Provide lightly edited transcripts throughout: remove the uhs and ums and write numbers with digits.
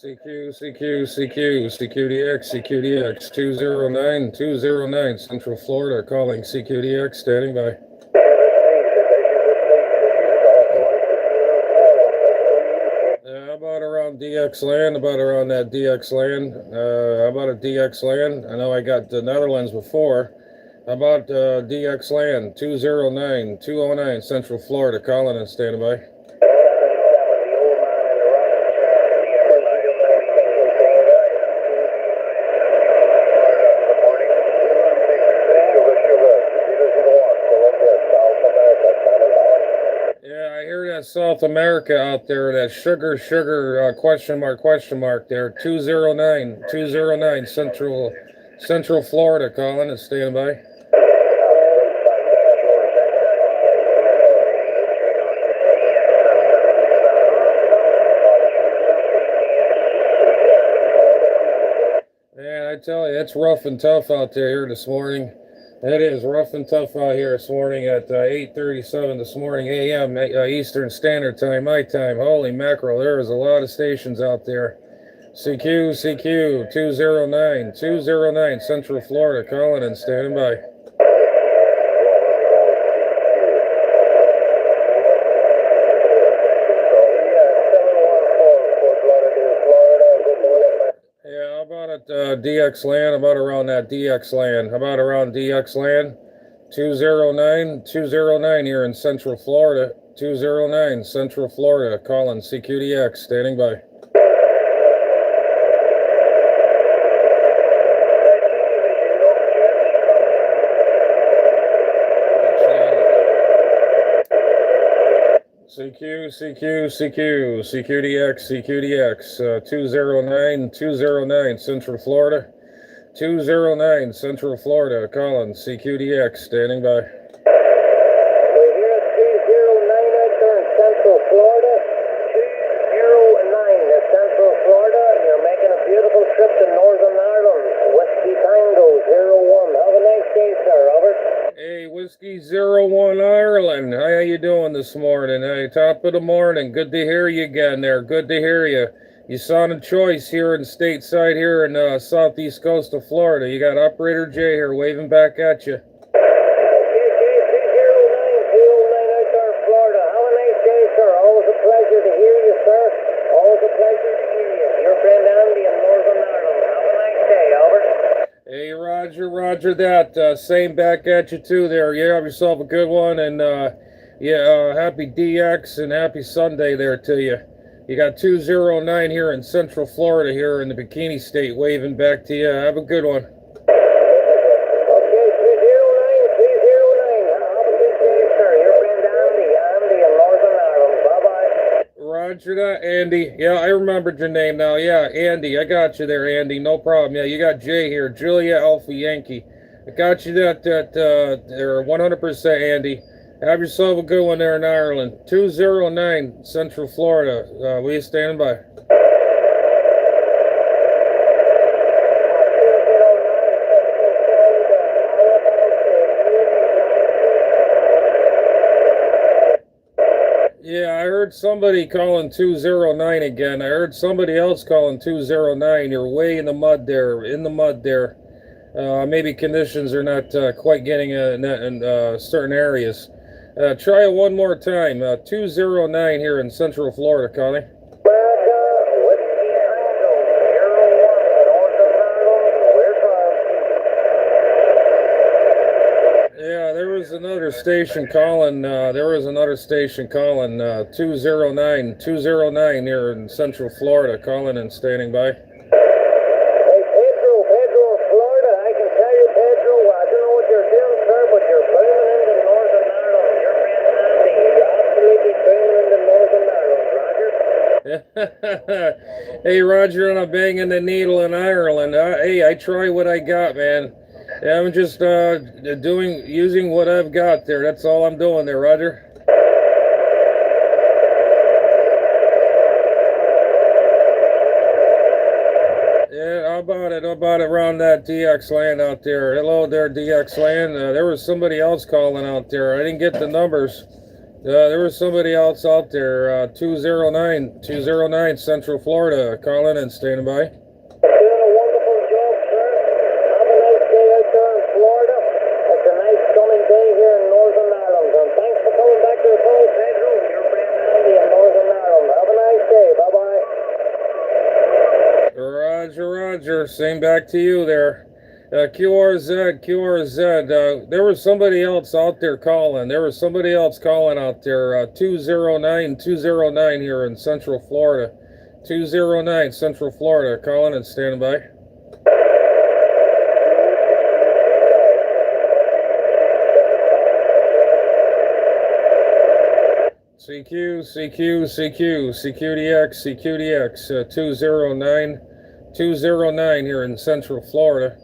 CQDX, CQDX, 209 Central Florida, calling CQDX, standing by. About around DX land, about around that DX land, about a DX land. I know I got the Netherlands before. About DX land, 209 Central Florida, calling and standing by. South America out there, that sugar question mark there, 209 Central Florida, calling and standing by. Man, I tell you, it's rough and tough out there here this morning. It is rough and tough out here this morning at 8:37 this morning a.m. Eastern Standard Time, my time. Holy mackerel, there is a lot of stations out there. CQ 209 Central Florida, calling and standing by. DX land, about around that DX land, about around DX land, 209 here in Central Florida, 209 Central Florida, calling CQDX, standing by. CQDX, 209 Central Florida, 209 Central Florida, calling CQDX, standing by. We're here at 309 Hector in Central Florida, 209 in Central Florida. You're making a beautiful trip to Northern Ireland, Whiskey Tango 01. Have a nice day, sir. Robert. Hey, Whiskey 01 Ireland. How you doing this morning? Hey, top of the morning. Good to hear you again there. Good to hear you. You sounded choice here in stateside here in southeast coast of Florida. You got Operator Jay here waving back at you. Okay, Jay, 209 Hector, Florida. Have a nice day, sir. Always a pleasure to hear you, sir. Always a pleasure to hear you. Your friend Andy in Northern Ireland. Have a nice day, Albert. Hey, Roger that. Same back at you too there. You have yourself a good one, and happy DX and happy Sunday there to you. You got 209 here in Central Florida here in the Bikini State waving back to you. Have a good one. Okay, 309. Have a good day, sir. Your friend Andy in Northern Ireland. Bye-bye. Roger that, Andy. Yeah, I remembered your name now. Yeah, Andy. I got you there, Andy. No problem. Yeah, you got Jay here. Julia Alpha Yankee. I got you that there 100%, Andy. Have yourself a good one there in Ireland. 209 Central Florida. Will you stand by? Yeah, I heard somebody calling 209 again. I heard somebody else calling 209. You're way in the mud there. Maybe conditions are not quite getting in certain areas. Try it one more time. 209 here in Central Florida, Connie. Yeah, there was another station calling. 209 here in Central Florida, calling and standing by. Hey, Roger, and I'm banging the needle in Ireland. Hey, I try what I got, man. I'm just using what I've got there. That's all I'm doing there, Roger. Yeah, how about it around that DX land out there? Hello there, DX land. There was somebody else calling out there. I didn't get the numbers. There was somebody else out there, 209 Central Florida, calling and standing by. Doing a wonderful job, sir. Have a nice day out there in Florida. It's a nice sunny day here in Northern Ireland. And thanks for coming back to the call, Pedro. Your friend Andy in Northern Ireland. Have a nice day. Bye-bye. Roger, Roger. Same back to you there. QRZ. There was somebody else out there calling. There was somebody else calling out there. 209 here in Central Florida. 209 Central Florida, calling and standing by. CQDX, 209 here in Central Florida.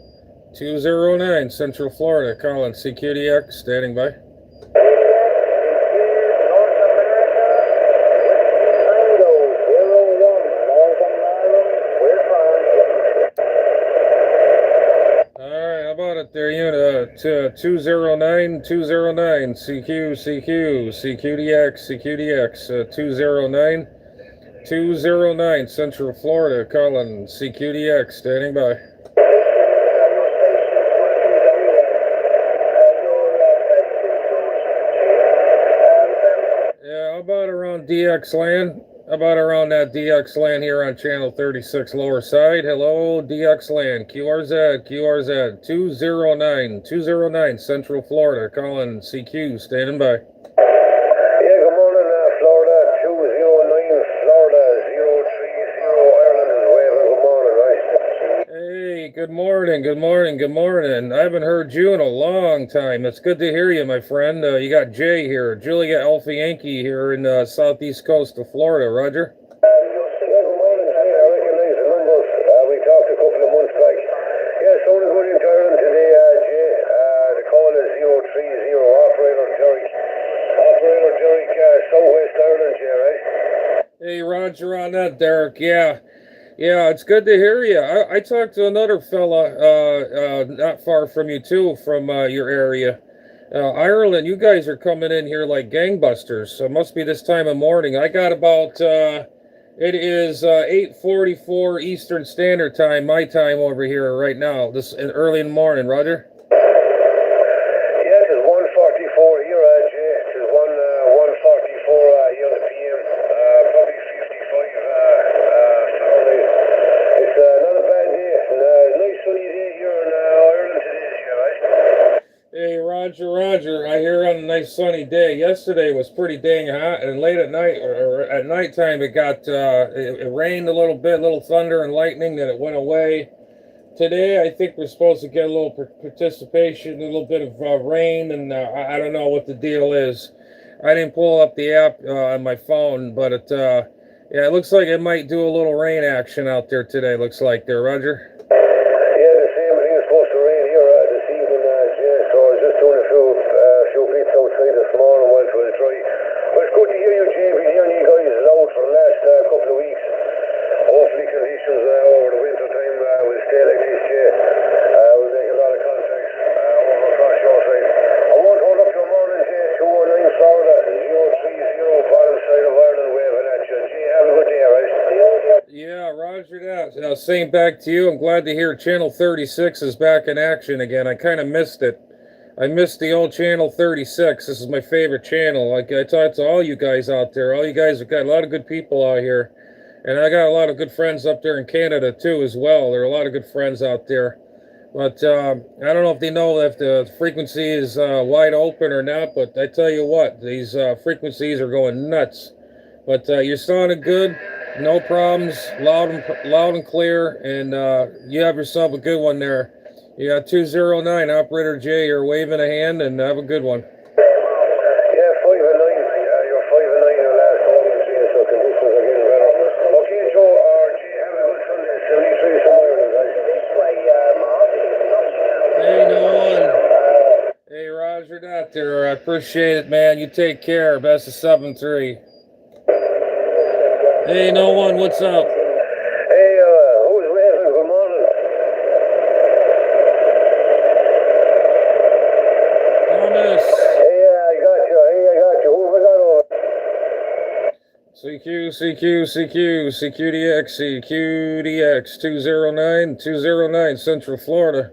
209 Central Florida, calling CQDX, standing by. Alright, how about it there, unit 209 CQDX, 209 Central Florida, calling CQDX, standing by. DX land, about around that DX land here on channel 36 lower side. Hello, DX land, QRZ 209 Central Florida, calling CQ, standing by. Yeah, good morning, Florida, 209 Florida, 030 Ireland is waving. Good morning, right? Hey, good morning. I haven't heard you in a long time. It's good to hear you, my friend. You got Jay here, Julia Alpha Yankee here in southeast coast of Florida, Roger. Yeah, good morning, Jay. I recognize the numbers. We talked a couple of months back. Yeah, so is good into Ireland today, Jay. The call is 030, Operator Derek, Southwest Ireland, Jay, right? Hey, Roger on that, Derek. Yeah, it's good to hear you. I talked to another fella not far from you too, from your area. Ireland, you guys are coming in here like gangbusters. So it must be this time of morning. I got about, it is 8:44 Eastern Standard Time, my time over here right now, this early in the morning, Roger. Yeah, it is 1:44 here, Jay. It is 1:44 here in the PM. Probably 55 Fahrenheit. It's not a bad day. Nice sunny day here in Ireland today, Jay, right? Hey, Roger. I hear on a nice sunny day. Yesterday was pretty dang hot, and late at night or at nighttime it got it rained a little bit, little thunder and lightning. Then it went away. Today I think we're supposed to get a little participation, a little bit of rain, and I don't know what the deal is. I didn't pull up the app on my phone, but yeah, it looks like it might do a little rain action out there today. Looks like there, Roger. Yeah, the same thing is supposed to rain here this evening, Jay. So I was just doing a few bits outside this morning while it was dry. But it's good to hear you, Jay. We've been hearing you guys loud for the last couple of weeks. Hopefully conditions over the winter time will stay like this, Jay. We'll make a lot of contacts over across your side. I won't hold up your morning, Jay. 209 Florida, 030, bottom side of Ireland, waving at you. Jay, have a good day, right? Yeah, Roger that. Same back to you. I'm glad to hear Channel 36 is back in action again. I kind of missed it. I missed the old Channel 36. This is my favorite channel. Like I talked to all you guys out there. All you guys have got a lot of good people out here. And I got a lot of good friends up there in Canada too as well. There are a lot of good friends out there. But I don't know if they know if the frequency is wide open or not. But I tell you what, these frequencies are going nuts. But you're sounding good. No problems, loud and clear, and you have yourself a good one there. You got 209 Operator J. You're waving a hand, and have a good one. Yeah, 5 and 9. You're 5 and 9 your last call, Jay, so conditions are getting better. Okay, Joe, Jay, have a good Sunday. 73 somewhere, guys. This way, Hey, no one. Hey, Roger that there. I appreciate it, man. You take care. Best of 7-3. Hey, no one. What's up? Hey, who's waving? Good morning. Thomas. Hey, I got you. Who was that over CQDX, CQDX, 209 Central Florida.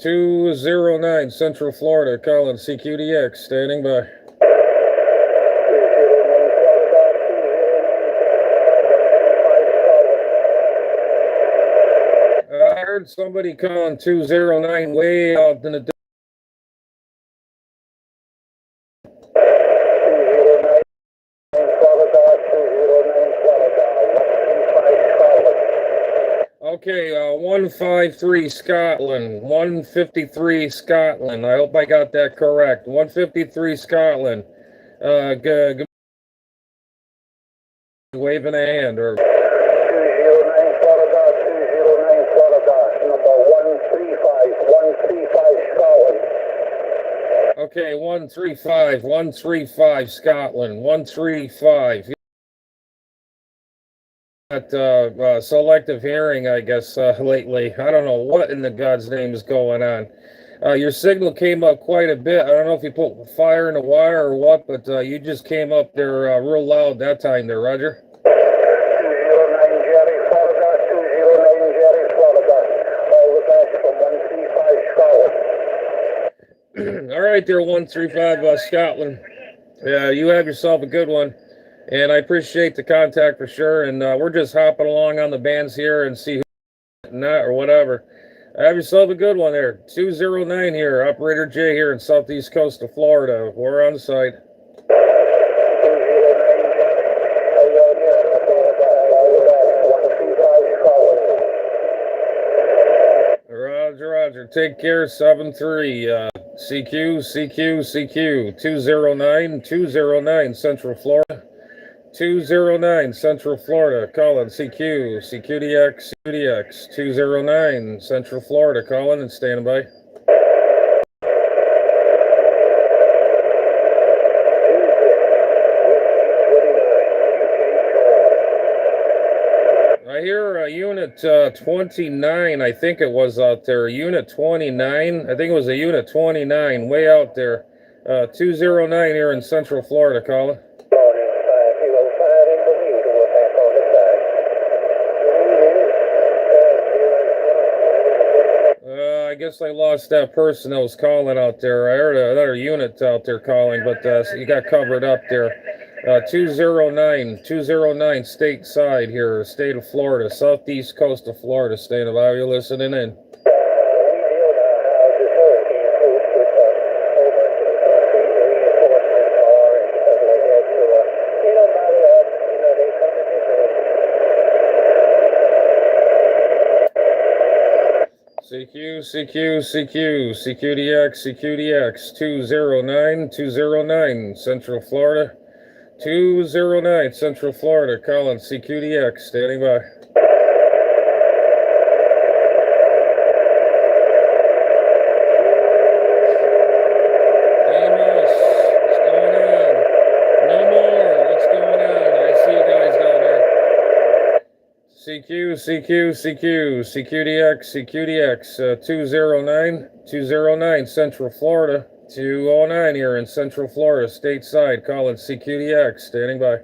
209 Central Florida, calling CQDX, standing by. I heard somebody calling 209 way out in the. Okay, 153 Scotland, 153 Scotland. I hope I got that correct. 153 Scotland. Good. Waving a hand or. 209 Florida, 209 Florida, number 135 Scotland. Okay, 135 Scotland, 135. Got selective hearing, I guess, lately. I don't know what in the God's name is going on. Your signal came up quite a bit. I don't know if you put fire in the wire or what, but you just came up there real loud that time there, Roger. 209 Jerry, Florida, 209 Jerry, Florida. All the best from 135 Scotland. All right there, 135 Scotland. Yeah, you have yourself a good one. And I appreciate the contact for sure. And we're just hopping along on the bands here and see who's not or whatever. Have yourself a good one there. 209 here, Operator J here in southeast coast of Florida. We're on site. Roger. Take care, 7-3. CQ. 209 Central Florida. 209 Central Florida, calling CQDX, 209 Central Florida, calling and standing by. I hear unit 29, I think it was out there, unit 29, I think it was a unit 29, way out there, 209 here in Central Florida, calling. I guess I lost that person that was calling out there. I heard another unit out there calling, but you got covered up there. 209 stateside here, state of Florida, southeast coast of Florida, state of Iowa, listening in. CQDX, 209 Central Florida, 209 Central Florida, calling CQDX, standing by. Amos, what's going on? No more, what's going on? I see you guys down there. CQDX, 209 Central Florida, 209 here in Central Florida, stateside, calling CQDX, standing by.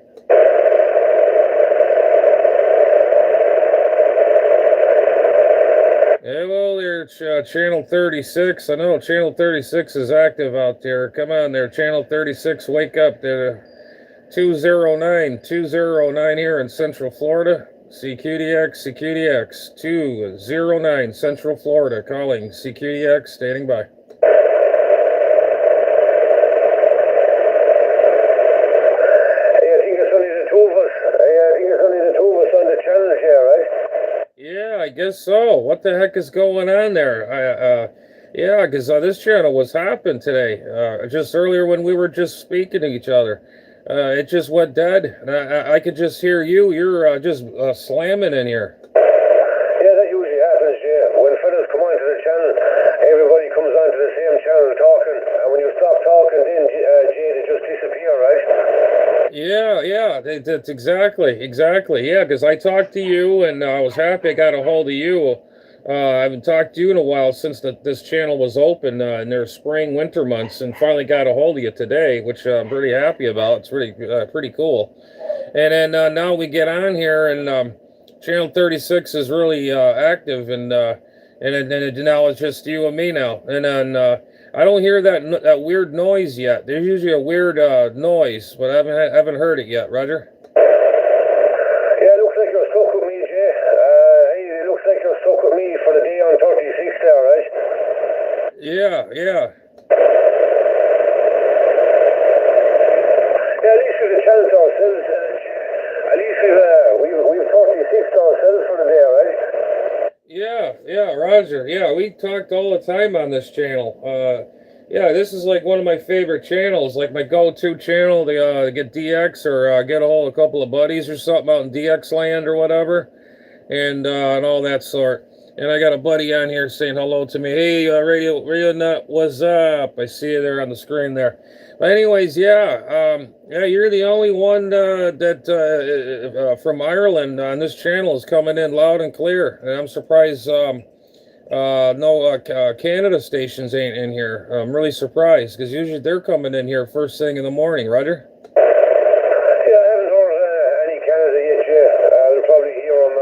Hello there, Channel 36. I know Channel 36 is active out there. Come on there, Channel 36, wake up there. 209 here in Central Florida. CQDX, 209 Central Florida, calling CQDX, standing by. Yeah, I guess so. What the heck is going on there? Yeah, because this channel was hopping today. Just earlier when we were just speaking to each other. It just went dead, and I could just hear you. You're just slamming in here. Yeah, that usually happens, yeah. When fellas come onto the channel, everybody comes onto the same channel talking, and when you stop talking, then Jay, they just disappear, right? Yeah, that's exactly. Yeah, because I talked to you, and I was happy I got a hold of you. I haven't talked to you in a while since this channel was open in their spring winter months, and finally got a hold of you today, which I'm pretty happy about. It's pretty cool. And then now we get on here, and channel 36 is really active, and now it's just you and me now. And then I don't hear that weird noise yet. There's usually a weird noise, but I haven't heard it yet, Roger. Yeah, it looks like you're stuck with me, Jay. It looks like you're stuck with me for the day on 36 there, right? Yeah. Yeah, at least we've a chance ourselves. At least we've 36 ourselves for the day, right? Yeah, Roger. Yeah, we talked all the time on this channel. Yeah, this is like one of my favorite channels, like my go-to channel to get DX or get a hold of a couple of buddies or something out in DX land or whatever, and all that sort. And I got a buddy on here saying hello to me. Hey, Radio Nut, what's up? I see you there on the screen there. But anyways, yeah, you're the only one that from Ireland on this channel is coming in loud and clear, and I'm surprised no Canada stations ain't in here. I'm really surprised because usually they're coming in here first thing in the morning, Roger. Yeah, I haven't heard any Canada yet, Jay. We'll probably hear them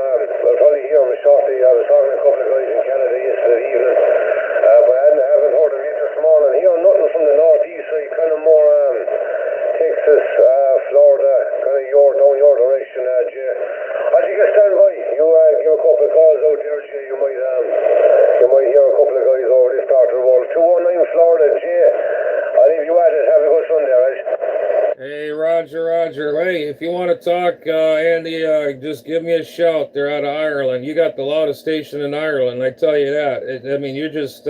shortly. I was talking to a couple of guys in Canada yesterday evening, but I haven't heard them yet this morning. Hearing nothing from the northeast side, kind of more Texas, Florida, kind of down your direction, Jay. I think I stand by. You give a couple of calls out there, Jay. You might hear a couple of guys over this part of the world. 219 Florida, Jay. I'll leave you at it. Have a good Sunday, right? Hey, Roger. Hey, if you want to talk, Andy, just give me a shout. They're out of Ireland. You got the loudest station in Ireland, I tell you that. I mean, you're just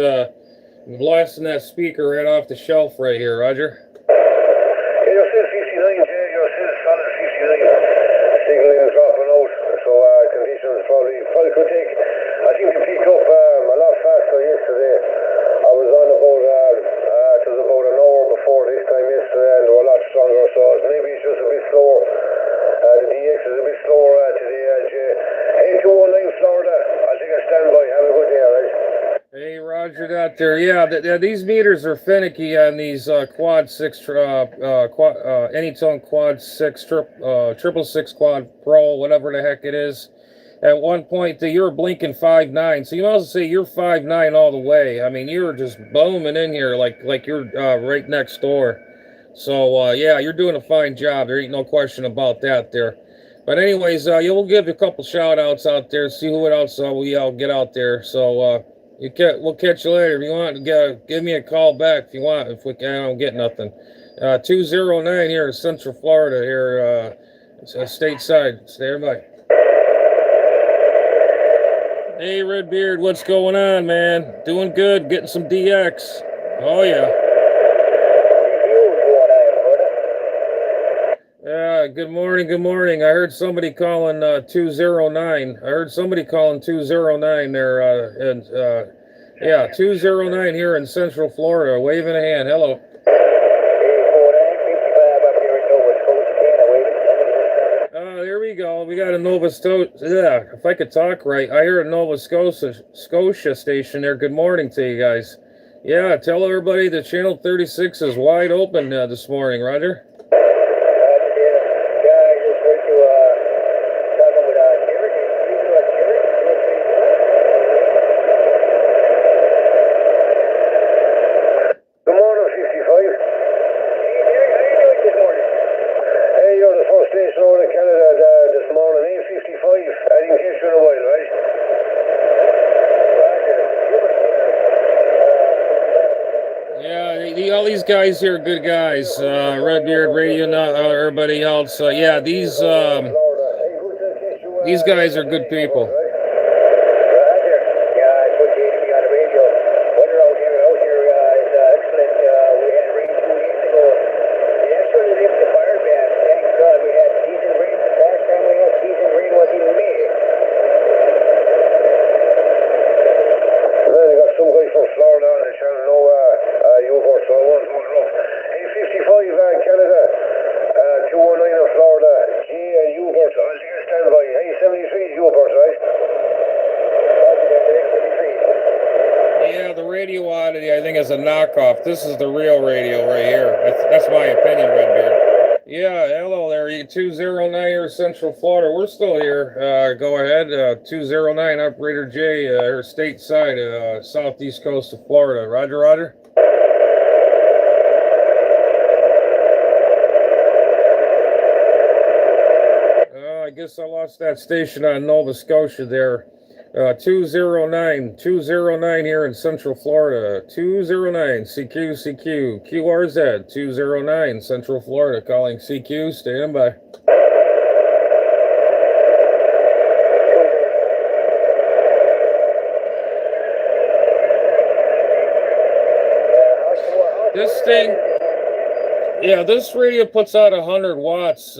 blasting that speaker right off the shelf right here, Roger. Yeah, you're still 59, Jay. You're still solid 59. Signaling dropping out, so conditions probably could take. I think they picked up a lot faster yesterday. I was on it was about an hour before this time yesterday, and they were a lot stronger, so maybe it's just a bit slower. The DX is a bit slower today, Jay. Hey, 219 Florida, I think I stand by. Have a good day, alright? Hey, Roger, out there. Yeah, these meters are finicky on these quad 6, Anytone quad 6, triple 6 quad pro, whatever the heck it is. At one point, you're blinking 5.9, so you might as well say you're 5.9 all the way. I mean, you're just booming in here like you're right next door. So yeah, you're doing a fine job. There ain't no question about that there. But anyways, we'll give you a couple shout outs out there. See who else we all get out there. So we'll catch you later. If you want, give me a call back if you want. If I don't get nothing. 209 here in Central Florida here, stateside. Stay by. Hey, Redbeard, what's going on, man? Doing good, getting some DX. Oh, yeah. Yeah, good morning. I heard somebody calling 209. I heard somebody calling 209 there. Yeah, 209 here in Central Florida, waving a hand. Hello. There we go. We got a Nova Scotia. Yeah, if I could talk right, I hear a Nova Scotia station there. Good morning to you guys. Yeah, tell everybody that channel 36 is wide open this morning, Roger. All these guys here are good guys. Redbeard, Radio Nut, everybody else. Yeah, these guys are good people. Florida, G and U-Burt, I'll stand by. Hey, 73 is U-Burt, right? thing is a knockoff. This is the real radio right here. That's my opinion, Redbeard. Yeah, hello there. 209 here, Central Florida. We're still here. Go ahead. 209, Operator J, here stateside, southeast coast of Florida. Roger, roger. I guess I lost that station on Nova Scotia there. 209 here in Central Florida. 209 CQ QRZ 209 Central Florida, calling CQ. Stand by. This thing, yeah, this radio puts out 100 watts.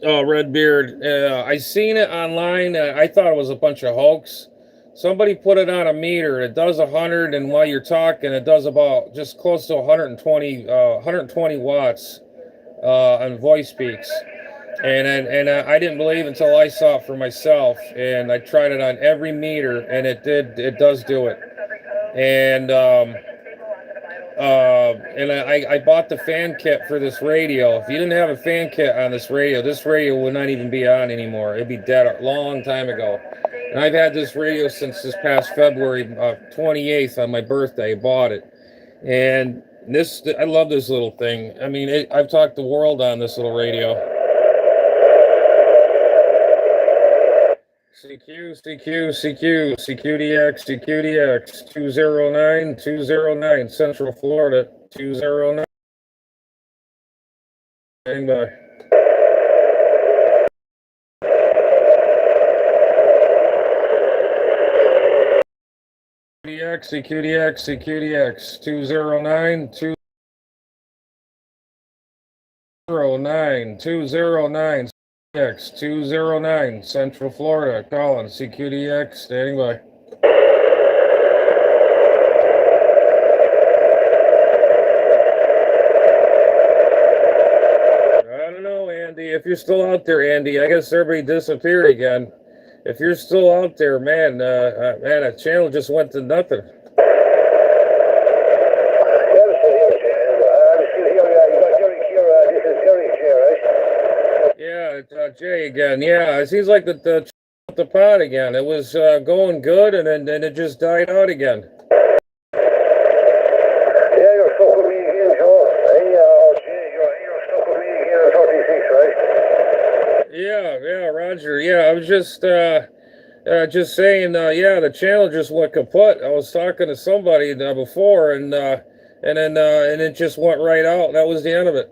Redbeard, I seen it online. I thought it was a bunch of hoax. Somebody put it on a meter. It does 100, and while you're talking, it does about just close to 120 watts on voice peaks. And I didn't believe until I saw it for myself, and I tried it on every meter, and it does do it. And I bought the fan kit for this radio. If you didn't have a fan kit on this radio would not even be on anymore. It'd be dead a long time ago. And I've had this radio since this past February 28th on my birthday. I bought it. And I love this little thing. I mean, I've talked the world on this little radio. CQDX 209 Central Florida 209. Stand by. CQDX 209 209 X 209 Central Florida, calling CQDX, standing by. I don't know, Andy, if you're still out there, Andy. I guess everybody disappeared again. If you're still out there, man, a channel just went to nothing. Jay again. Yeah, it seems like the pot again. It was going good, and then it just died out again. Yeah, you're stuck with me again, Joe. Hey, Jay, you're stuck with me again on 36, right? Yeah, Roger. Yeah, I was just saying. Yeah, the channel just went kaput. I was talking to somebody before, and it just went right out. That was the end of it.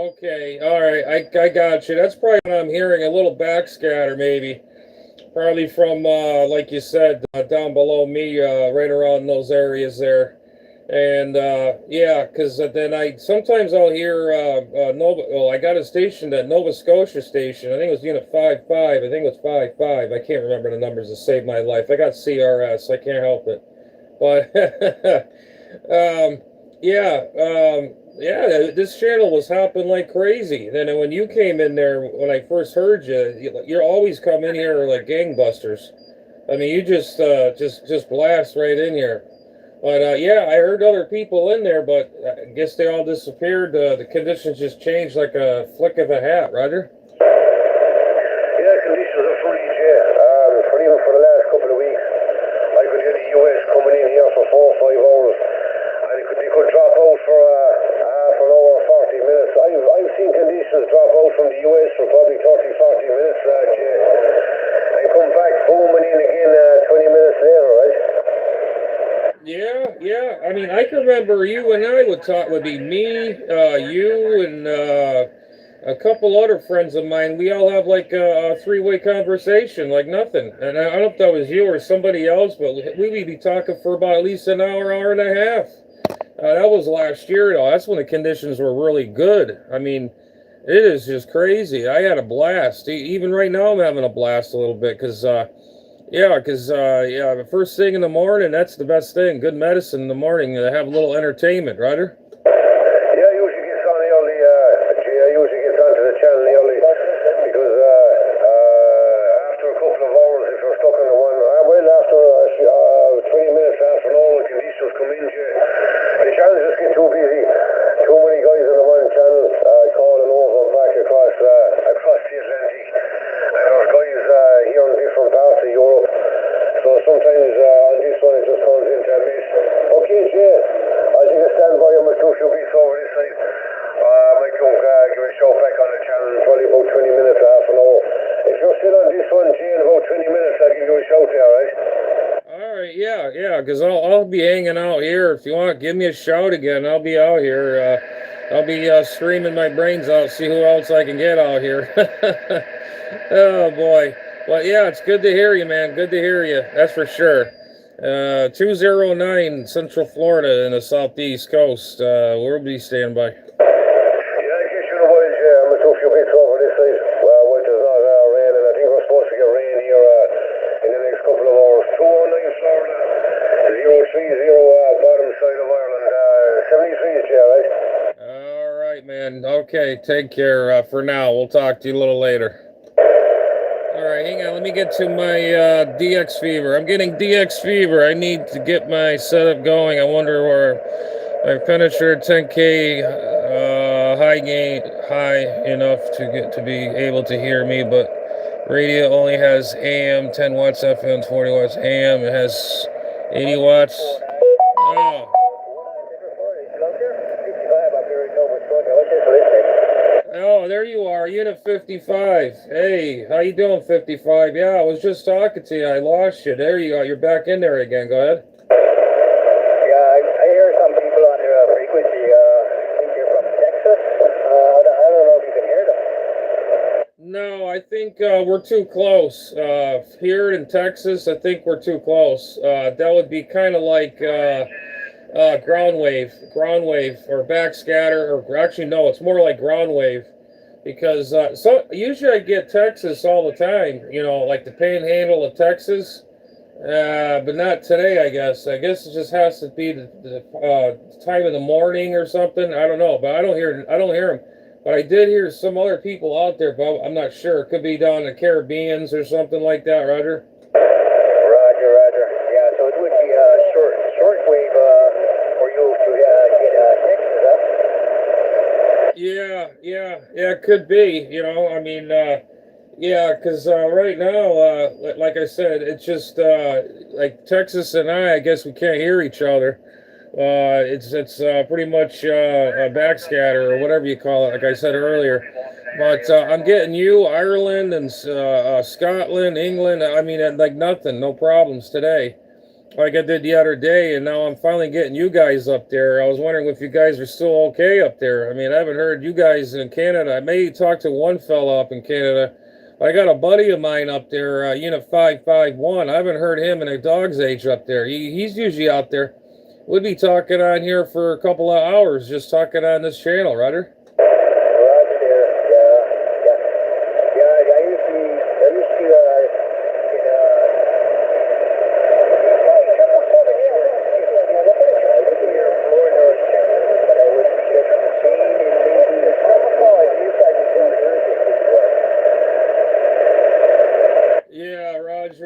Okay, all right, I got you. That's probably what I'm hearing, a little backscatter maybe. Probably from, like you said, down below me, right around those areas there. And, yeah, because then sometimes I'll hear, I got a station, that Nova Scotia station. I think it was unit 55. I think it was 55. I can't remember the numbers to save my life. I got CRS. I can't help it. But, yeah, this channel was hopping like crazy. Then when you came in there, when I first heard you always come in here like gangbusters. I mean, you just blast right in here. But yeah, I heard other people in there, but I guess they all disappeared. The conditions just changed like a flick of a hat, Roger. Yeah, conditions are fully even for the last couple of weeks. I could hear the US coming in here for 4 or 5 hours, and they could drop out for half an hour, 40 minutes. I've seen conditions drop out from the US for probably 30, 40 minutes, and come back booming in again 20 minutes later, right? Yeah. I mean, I can remember you and I would be me, you, and a couple other friends of mine. We all have like a three-way conversation, like nothing. And I don't know if that was you or somebody else, but we would be talking for about at least an hour and a half. That was last year, though. That's when the conditions were really good. I mean, It is just crazy. I had a blast. Even right now, I'm having a blast a little bit because, yeah, the first thing in the morning, that's the best thing. Good medicine in the morning. Have a little entertainment, Ryder. Yeah, I usually gets on the only, I usually gets onto the channel the only, because after a couple of hours, if you're stuck on the one, well, after 20 minutes, half an hour, the conditions come in, the channels just get too busy. Too many guys on the one channel calling over and back across the Atlantic. And there's guys here in different parts of Europe. So sometimes on this one it just turns into a miss. Okay, Jay, I'll take a stand by on my 2 few beats over this side. I might come give a shout back on the channel in probably about 20 minutes, half an hour. If you're still on this one, Jay, in about 20 minutes, I'll give you a shout there, alright? All right, yeah, because I'll be hanging out here. If you want, give me a shout again. I'll be out here. I'll be screaming my brains out, see who else I can get out here. Oh boy. Well, yeah, it's good to hear you, man. Good to hear you. That's for sure. 209 Central Florida in the southeast coast. We'll be standing by. Yeah, in case you know what, I'm a 2 few bits over this side. Well, there's not rain, and I think we're supposed to get rain here in the next couple of hours. 209 Florida, 030 bottom side of Ireland, 73 Jay, right? All right, man. Okay, take care for now. We'll talk to you a little later. All right, hang on. Let me get to my DX fever. I'm getting DX fever. I need to get my setup going. I wonder where my finisher 10K high enough to be able to hear me, but radio only has AM 10 watts, FM 40 watts, AM. It has 80 watts. Oh. Oh, there you are, Unit 55. Hey, how you doing, 55? Yeah, I was just talking to you. I lost you. There you go. You're back in there again. Go ahead. Yeah, I hear some people on your frequency. I think you're from Texas. I don't know if you can hear them. No, I think we're too close. Here in Texas, I think we're too close. That would be kind of like ground wave, or backscatter, or actually no, it's more like ground wave, because so usually I get Texas all the time, like the panhandle of Texas, but not today. I guess it just has to be the time of the morning or something. I don't know, but I don't hear them. But I did hear some other people out there, but I'm not sure. It could be down in the Caribbeans or something like that, Roger. Roger. Yeah, so it would be shortwave for you to get Texas, huh? Yeah, it could be. Yeah, because right now, like I said, it's just like Texas and I guess we can't hear each other. It's pretty much a backscatter or whatever you call it, like I said earlier. But I'm getting you, Ireland, and Scotland, England. I mean, like nothing, no problems today, like I did the other day. And now I'm finally getting you guys up there. I was wondering if you guys are still okay up there. I mean, I haven't heard you guys in Canada. I may talk to one fella up in Canada. I got a buddy of mine up there, Unit 551. I haven't heard him in a dog's age up there. He's usually out there. We'll be talking on here for a couple of hours, just talking on this channel, Ryder. Roger there. Yeah. I used to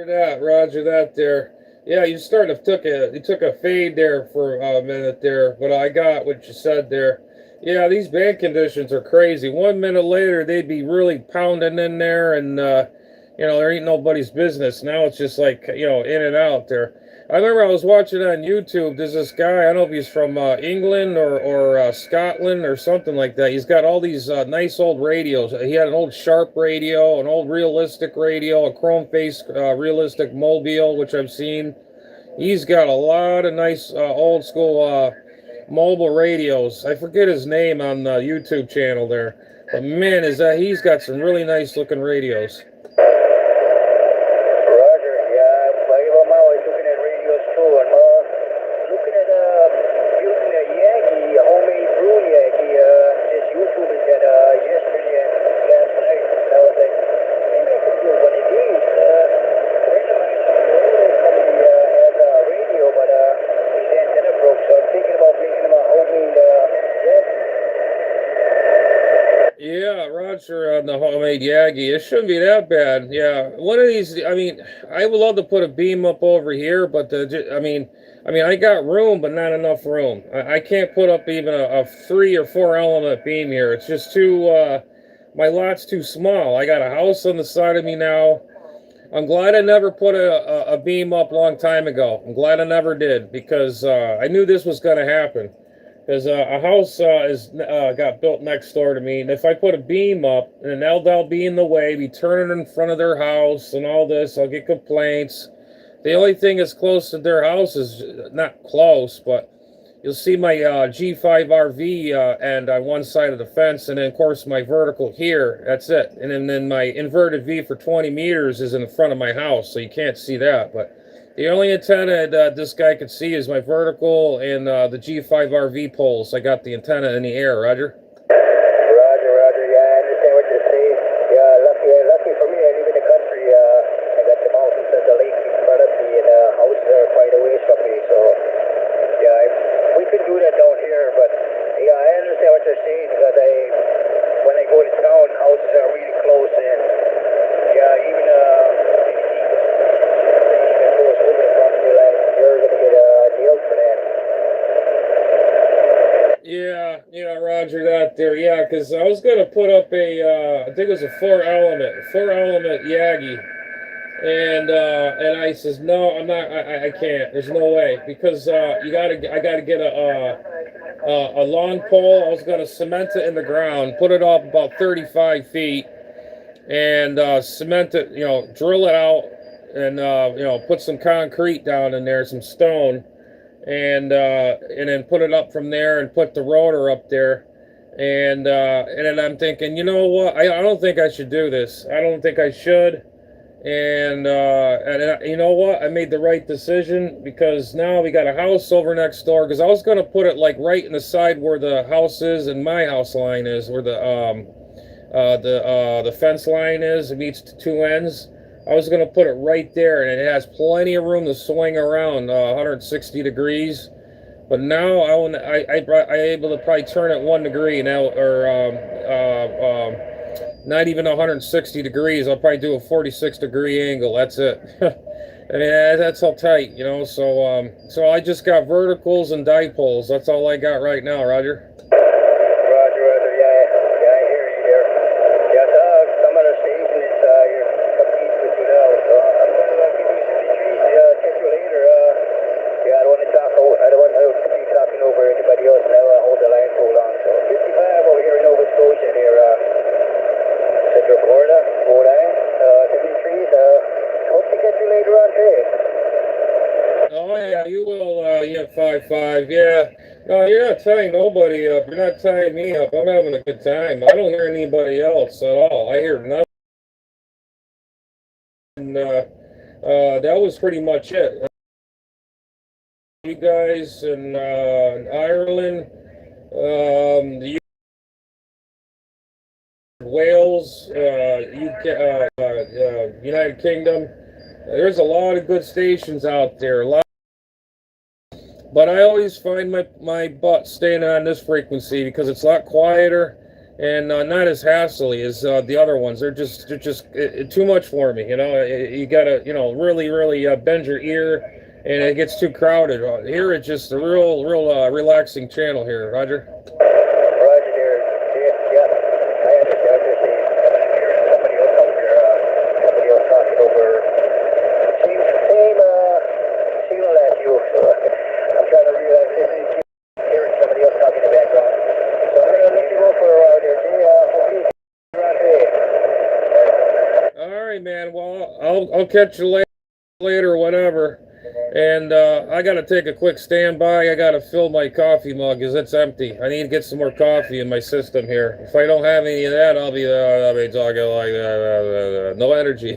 Yeah, Roger that there. Yeah, you took a fade there for a minute there, but I got what you said there. Yeah, these band conditions are crazy. 1 minute later, they'd be really pounding in there, and there ain't nobody's business. Now it's just like in and out there. I remember I was watching on YouTube. There's this guy. I don't know if he's from England or Scotland or something like that. He's got all these nice old radios. He had an old Sharp radio, an old realistic radio, a chrome face realistic mobile, which I've seen. He's got a lot of nice old school mobile radios. I forget his name on the YouTube channel there, but man, he's got some really nice looking radios. Roger, yeah, I got my wife looking at radios too, and looking at using a Yankee, a homemade brew Yankee, just YouTubing that yesterday. Yeah, Roger on the homemade Yagi. It shouldn't be that bad. Yeah, one of these. I mean, I would love to put a beam up over here, but I got room, but not enough room. I can't put up even a 3 or 4 element beam here. It's just too. My lot's too small. I got a house on the side of me now. I'm glad I never put a beam up a long time ago. I'm glad I never did because I knew this was going to happen. Because a house is got built next door to me, and if I put a beam up, and they'll be in the way, be turning in front of their house and all this, I'll get complaints. The only thing that's close to their house is not close, but you'll see my G5 RV end on one side of the fence, and then of course my vertical here. That's it. And then my inverted V for 20 meters is in the front of my house, so you can't see that. But the only antenna that this guy could see is my vertical and the G5 RV poles. I got the antenna in the air, Roger. Roger, Roger. Yeah, I understand what you're saying. Yeah, lucky for me. I live in the country. I got the mountains and the lake in front of me, and houses are quite a ways from me. So, yeah, we could do that down here. But yeah, I understand what you're saying because when I go to town, houses are really close, and yeah, even that goes over the property line, you're gonna get a deal for that. Yeah, Roger that there. Yeah, because I was gonna put up I think it was a 4 element Yagi, and I says no, I'm not. I can't. There's no way because I gotta get a long pole. I was gonna cement it in the ground, put it up about 35 feet, and cement it. Drill it out, and put some concrete down in there, some stone, and then put it up from there and put the rotor up there. And then I'm thinking, you know what? I don't think I should do this. I don't think I should. And you know what? I made the right decision because now we got a house over next door. Because I was gonna put it like right in the side where the house is and my house line is, where the fence line is. It meets the two ends. I was gonna put it right there, and it has plenty of room to swing around 160 degrees. But now I able to probably turn it 1 degree now, or not even 160 degrees. I'll probably do a 46-degree angle. That's it. I mean, that's how tight, So I just got verticals and dipoles. That's all I got right now, Roger. Roger, Roger. Yeah, I hear you there. Yeah, some of the station is you're competing with you now. So I'm going to give you some trees. Catch you later. Yeah, I don't want to be talking over anybody else now. Hold the line so long. So 55 over here in Nova Scotia here, Central Florida, 49, 73s. Hope to catch you later on today. Oh yeah, you will. Yeah, 5-5. Yeah. No, you're not tying nobody up. You're not tying me up. I'm having a good time. I don't hear anybody else at all. I hear nothing. And that was pretty much it. You guys in Ireland, the Wales, UK, United Kingdom. There's a lot of good stations out there. But I always find my butt staying on this frequency because it's a lot quieter and not as hassly as the other ones. They're just too much for me. You gotta really bend your ear, and it gets too crowded. Here it's just a real relaxing channel here, Roger. Roger there. Yeah, I understand what you're saying. Here's somebody else out there. Somebody else talking over. Same signal as you. So I'm trying to realize this is hearing somebody else talking in the background. So I'm going to let you go for a while there, Jay. Hopefully you're on today. All right, man. Well, I'll catch you later, whatever. And I got to take a quick standby. I got to fill my coffee mug because it's empty. I need to get some more coffee in my system here. If I don't have any of that, I'll be talking like no energy.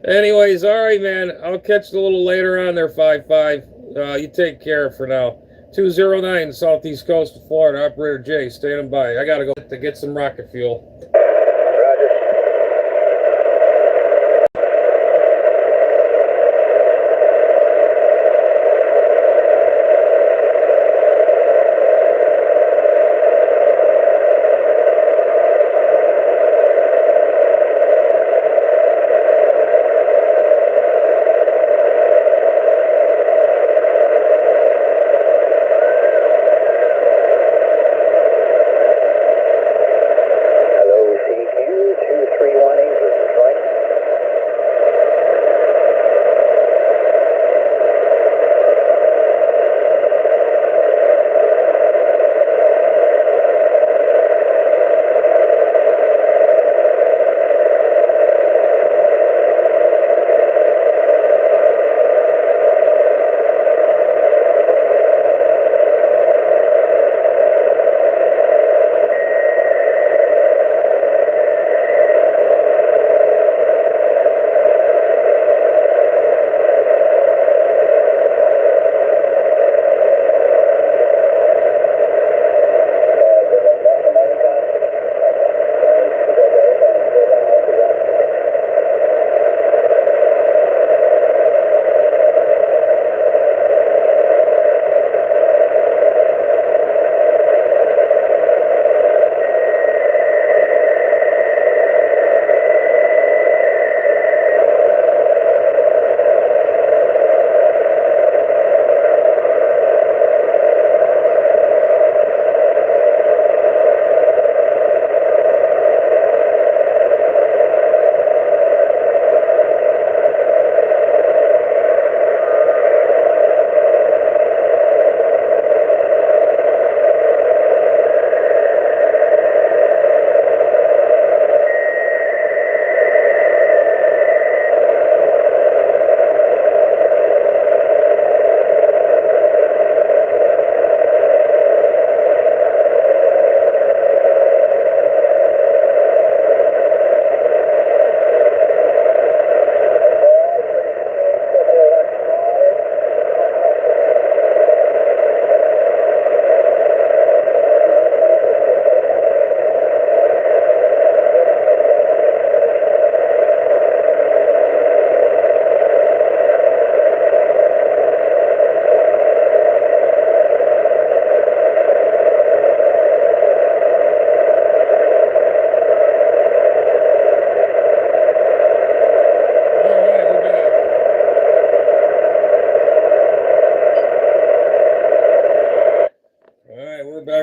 Anyways, all right, man. I'll catch you a little later on there, 5-5. You take care for now. 209 Southeast Coast of Florida, Operator J, standing by. I got to go to get some rocket fuel.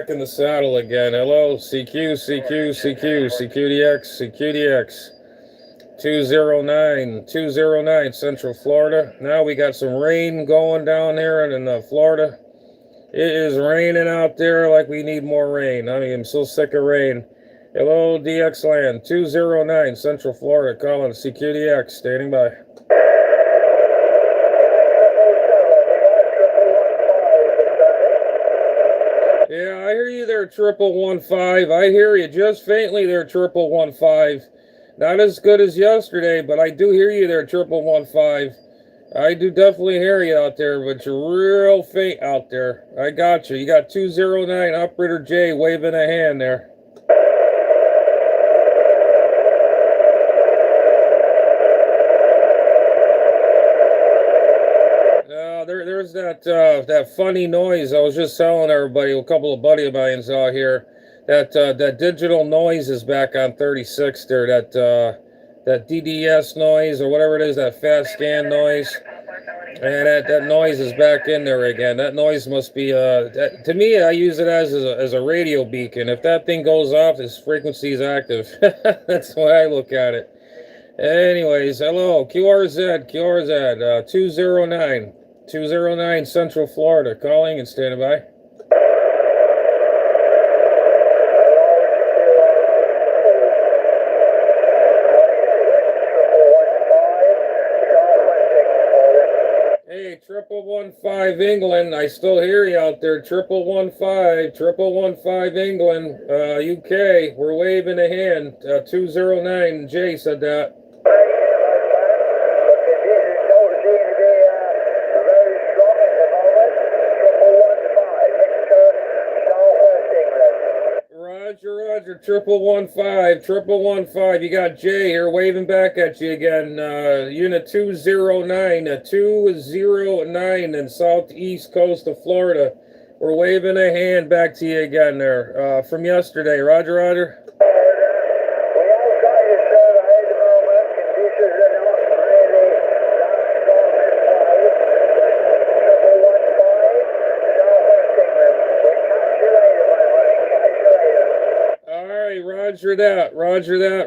back in the saddle again. Hello, CQ, CQ, CQ, CQDX, CQDX. 209 Central Florida. Now we got some rain going down here in Florida. It is raining out there like we need more rain. I mean, I'm so sick of rain. Hello, DX Land. 209 Central Florida. Calling CQDX. Standing by. Yeah, I hear you there, 1115. I hear you just faintly there, 1115. Not as good as yesterday, but I do hear you there, 1115. I do definitely hear you out there, but you're real faint out there. I got you. You got 209 Operator J waving a hand there. There's that funny noise. I was just telling everybody, a couple of buddy of mine out here, that digital noise is back on 36 there. That DDS noise or whatever it is, that fast scan noise, and that noise is back in there again. That noise must be to me, I use it as a radio beacon. If that thing goes off, this frequency is active. That's the way I look at it. Anyways, hello, QRZ 209 Central Florida, calling and standing by. Hey, 1115 England, I still hear you out there. 1115 England, UK. We're waving a hand. 209 Jay said that. Roger, 1115. You got Jay here waving back at you again. Unit 209 in southeast coast of Florida. We're waving a hand back to you again there from yesterday. Roger.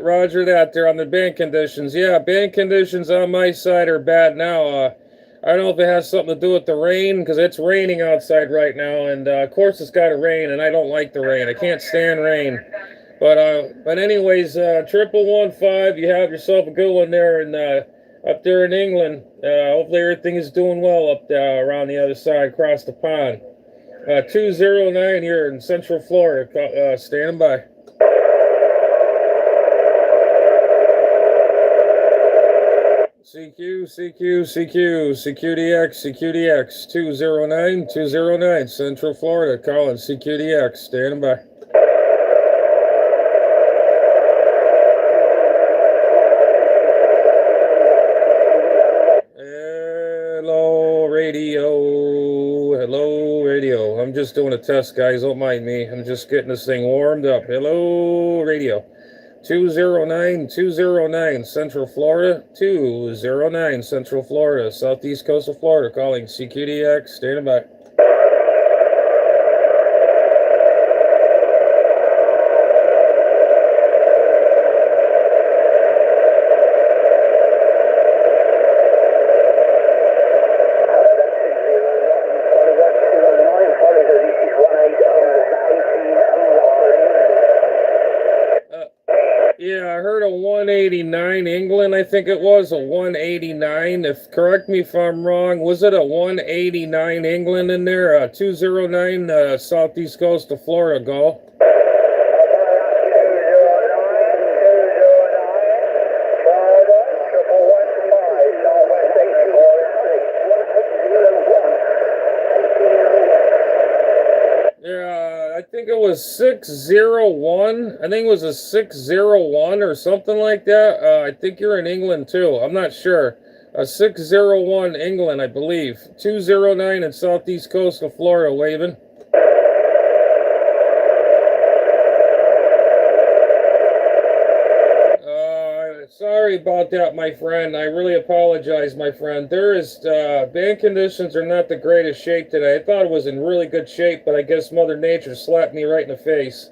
Roger that there on the band conditions. Yeah, band conditions on my side are bad now. I don't know if it has something to do with the rain, because it's raining outside right now, and of course it's got to rain, and I don't like the rain. I can't stand rain. But anyways, 1115, you have yourself a good one there, and up there in England. Hopefully everything is doing well up there around the other side, across the pond. 209 here in Central Florida. Standing by. CQDX 209 Central Florida, calling CQDX, standing by. Hello radio. I'm just doing a test, guys, don't mind me. I'm just getting this thing warmed up. Hello radio. 209 Central Florida, 209 Central Florida, southeast coast of Florida, calling CQDX, standing by. Yeah, I heard a 189 England, I think it was, a 189. Correct me if I'm wrong. Was it a 189 England in there? 209 southeast coast of Florida, go. I think it was 601. I think it was a 601 or something like that. I think you're in England too. I'm not sure. 601 England, I believe. 209 in southeast coast of Florida, waving. sorry about that, my friend. I really apologize, my friend. There is band conditions are not the greatest shape today. I thought it was in really good shape, but I guess Mother Nature slapped me right in the face.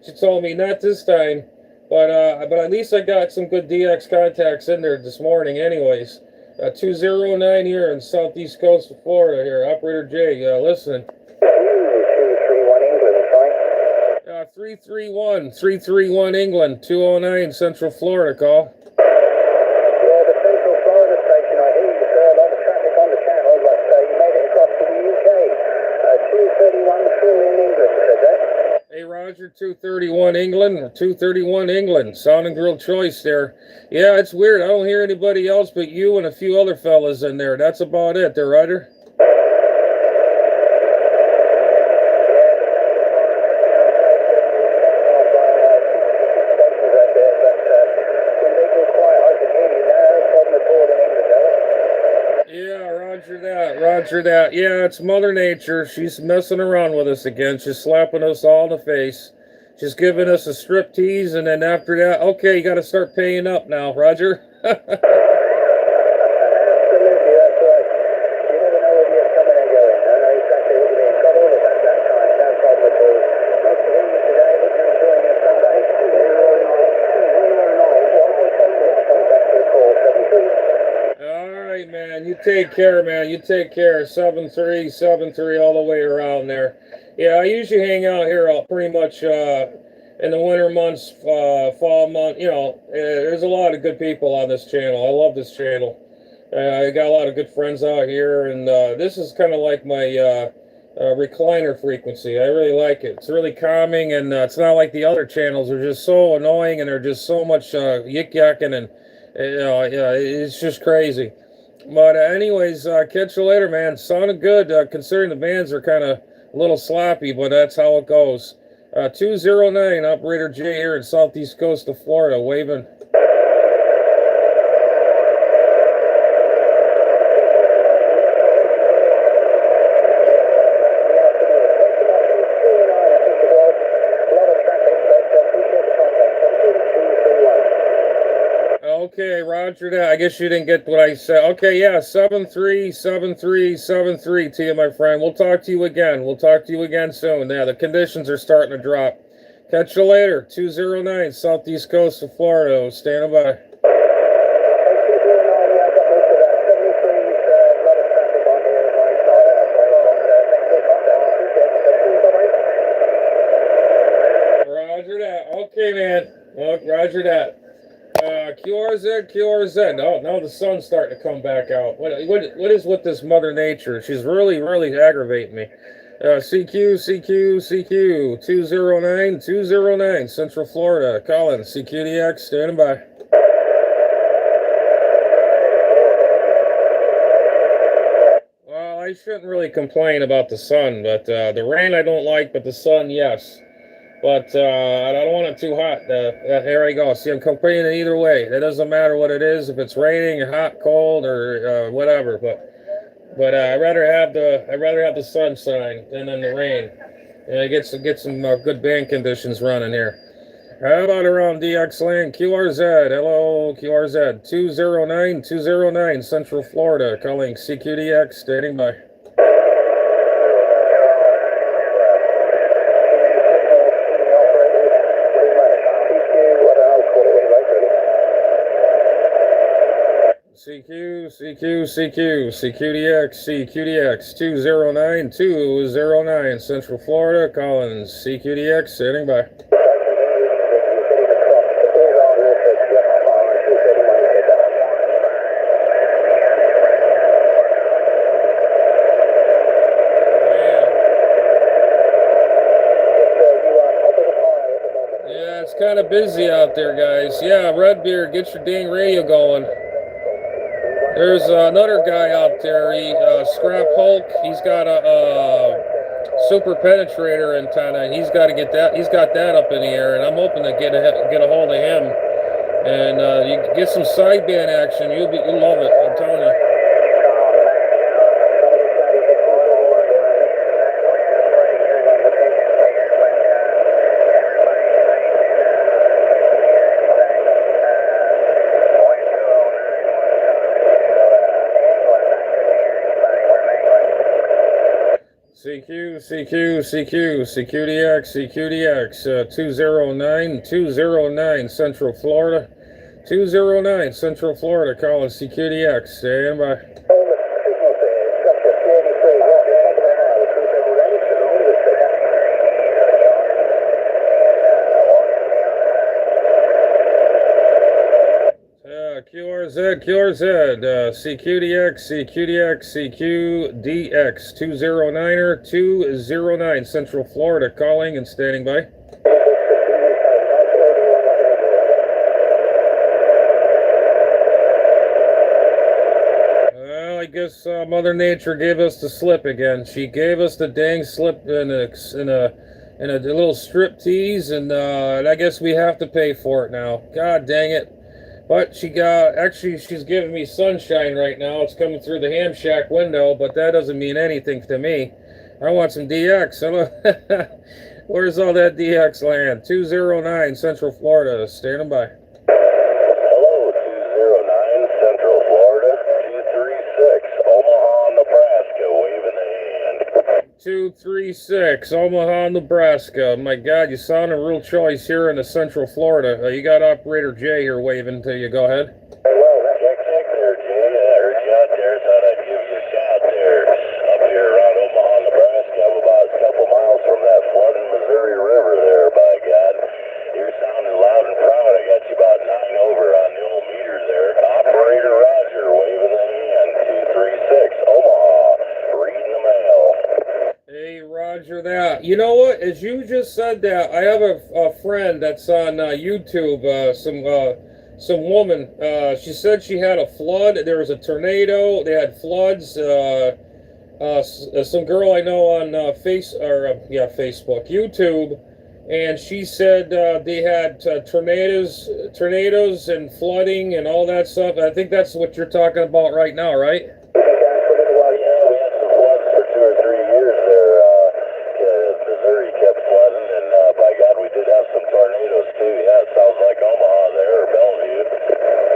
She told me not this time, but at least I got some good DX contacts in there this morning, anyways. 209 here in southeast coast of Florida. Here, Operator J, listen. 231 England, sorry. 331 England, 209 Central Florida, call. Yeah, the Central Florida station, I hear you, sir. A lot of traffic on the channel, but you made it across to the UK. 231 still in England, said that. Hey, Roger, 231 England, 231 England. Sound and Grill Choice there. Yeah, it's weird. I don't hear anybody else but you and a few other fellas in there. That's about it there, Roger. Roger that. Yeah, it's Mother Nature. She's messing around with us again. She's slapping us all in the face. She's giving us a strip tease, and then after that, okay, you got to start paying up now, Roger. Absolutely, that's right. You never know where you're coming and going. I know exactly what you mean. Got all of that time. No problem at all. Nice to hear you today. Hope you're enjoying your Sunday. All right, man. You take care, man. You take care. 7373 all the way around there. Yeah, I usually hang out here pretty much in the winter months, fall month. You know, there's a lot of good people on this channel. I love this channel. I got a lot of good friends out here, and this is kind of like my recliner frequency. I really like it. It's really calming, and it's not like the other channels. They're just so annoying, and they're just so much yik-yakking, and you know, yeah, it's just crazy. But anyways, catch you later, man. Sounded good, considering the bands are kind of a little sloppy, but that's how it goes. 209, Operator J here in southeast coast of Florida, waving. Okay, Roger that. I guess you didn't get what I said. Okay, yeah, 737373 to you, my friend. We'll talk to you again. We'll talk to you again soon. Yeah, the conditions are starting to drop. Catch you later. 209, southeast coast of Florida. Standing by. Roger that. Okay, man. Well, Roger that. QRZ. No, the sun's starting to come back out. What is with this Mother Nature? She's really aggravating me. CQ, 209 Central Florida. Colin, CQDX, standing by. Well, I shouldn't really complain about the sun, but the rain I don't like, but the sun, yes. But I don't want it too hot. Here I go. See, I'm complaining either way. It doesn't matter what it is, if it's raining, or hot, cold, or whatever. But I'd rather have the sunshine than in the rain. And get some good band conditions running here. How about around DX land? QRZ. Hello, QRZ. 209 Central Florida. Calling CQDX. Standing by. CQDX, 209 Central Florida, Collins, CQDX, standing by. Yeah, it's kind of busy out there, guys. Yeah, Redbeard, get your dang radio going. There's another guy out there, Scrap Hulk. He's got a super penetrator antenna. He's got to get that. He's got that up in the air, and I'm hoping to get a hold of him. And you get some sideband action. You'll love it. I'm telling you. CQDX, 209 Central Florida. 209 Central Florida, calling CQDX. Stand by. QRZ, CQDX, 209er, 209 Central Florida, calling and standing by. Well, I guess Mother Nature gave us the slip again. She gave us the dang slip in a little strip tease, and I guess we have to pay for it now. God dang it. But she's giving me sunshine right now. It's coming through the ham shack window, but that doesn't mean anything to me. I want some DX. Where's all that DX land? 209 Central Florida, standing by. Hello, 209 Central Florida, 236 Omaha, Nebraska, waving the hand. 236 Omaha, Nebraska. My God, you sound a real choice here in the Central Florida. You got Operator J here waving to you. Go ahead. Well, check there, Jay. I heard you out there. Thought I'd give you a shout there. Up here around Omaha, Nebraska, I'm about a couple miles from that flooding Missouri River there, by God. You're sounding loud and proud. I got you about 9 over on the old meter there. Operator Roger, waving the hand. 236 Omaha, reading the mail. Hey, Roger that. You know what? As you just said that, I have a friend that's on YouTube, some woman. She said she had a flood. There was a tornado. They had floods. Some girl I know on Facebook, YouTube, and she said they had tornadoes and flooding and all that stuff. I think that's what you're talking about right now, right? Missouri kept flooding, and by God, we did have some tornadoes too. Yeah, it sounds like Omaha there, or Bellevue.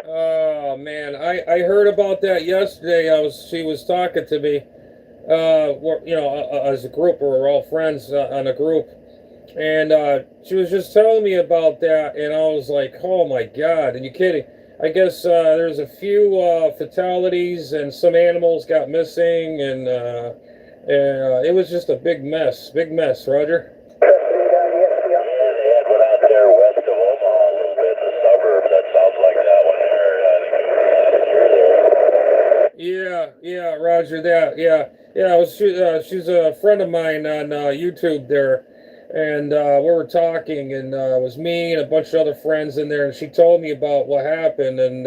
Oh man, I heard about that yesterday. She was talking to me. As a group, we're all friends on a group, and she was just telling me about that, and I was like, oh my God, are you kidding? I guess there's a few fatalities, and some animals got missing, and it was just a big mess, Roger. Yeah, they had one out there west of Omaha a little bit, the suburb. That sounds like that one there. I think it was last year there. Yeah, Roger that. Yeah. She's a friend of mine on YouTube there, and we were talking, and it was me and a bunch of other friends in there, and she told me about what happened, and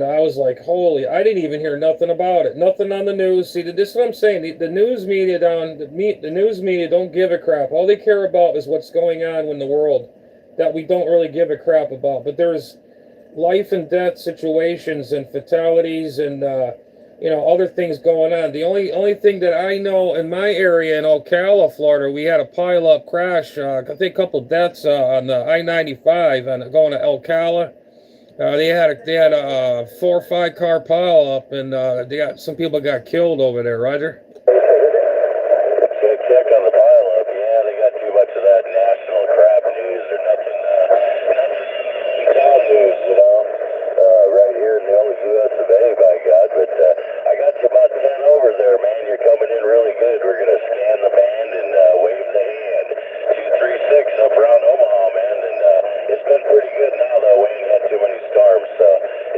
I was like, holy, I didn't even hear nothing about it, nothing on the news. See, this is what I'm saying. The news media don't give a crap. All they care about is what's going on in the world that we don't really give a crap about. But there's life and death situations and fatalities and other things going on. The only thing that I know in my area in Ocala, Florida, we had a pile-up crash. I think a couple deaths on the I-95 going to Ocala. They had a 4 or 5 car pile-up, and some people got killed over there. Roger. Check on the pile-up. Yeah, they got too much of that national crap news or nothing town news, right here in the old US of A, by God. But I got you about 10 over there, man. You're coming in really good. We're going to scan the band and wave the hand. 236 up around Omaha, man. And it's been pretty good now, though. We ain't had too many storms, so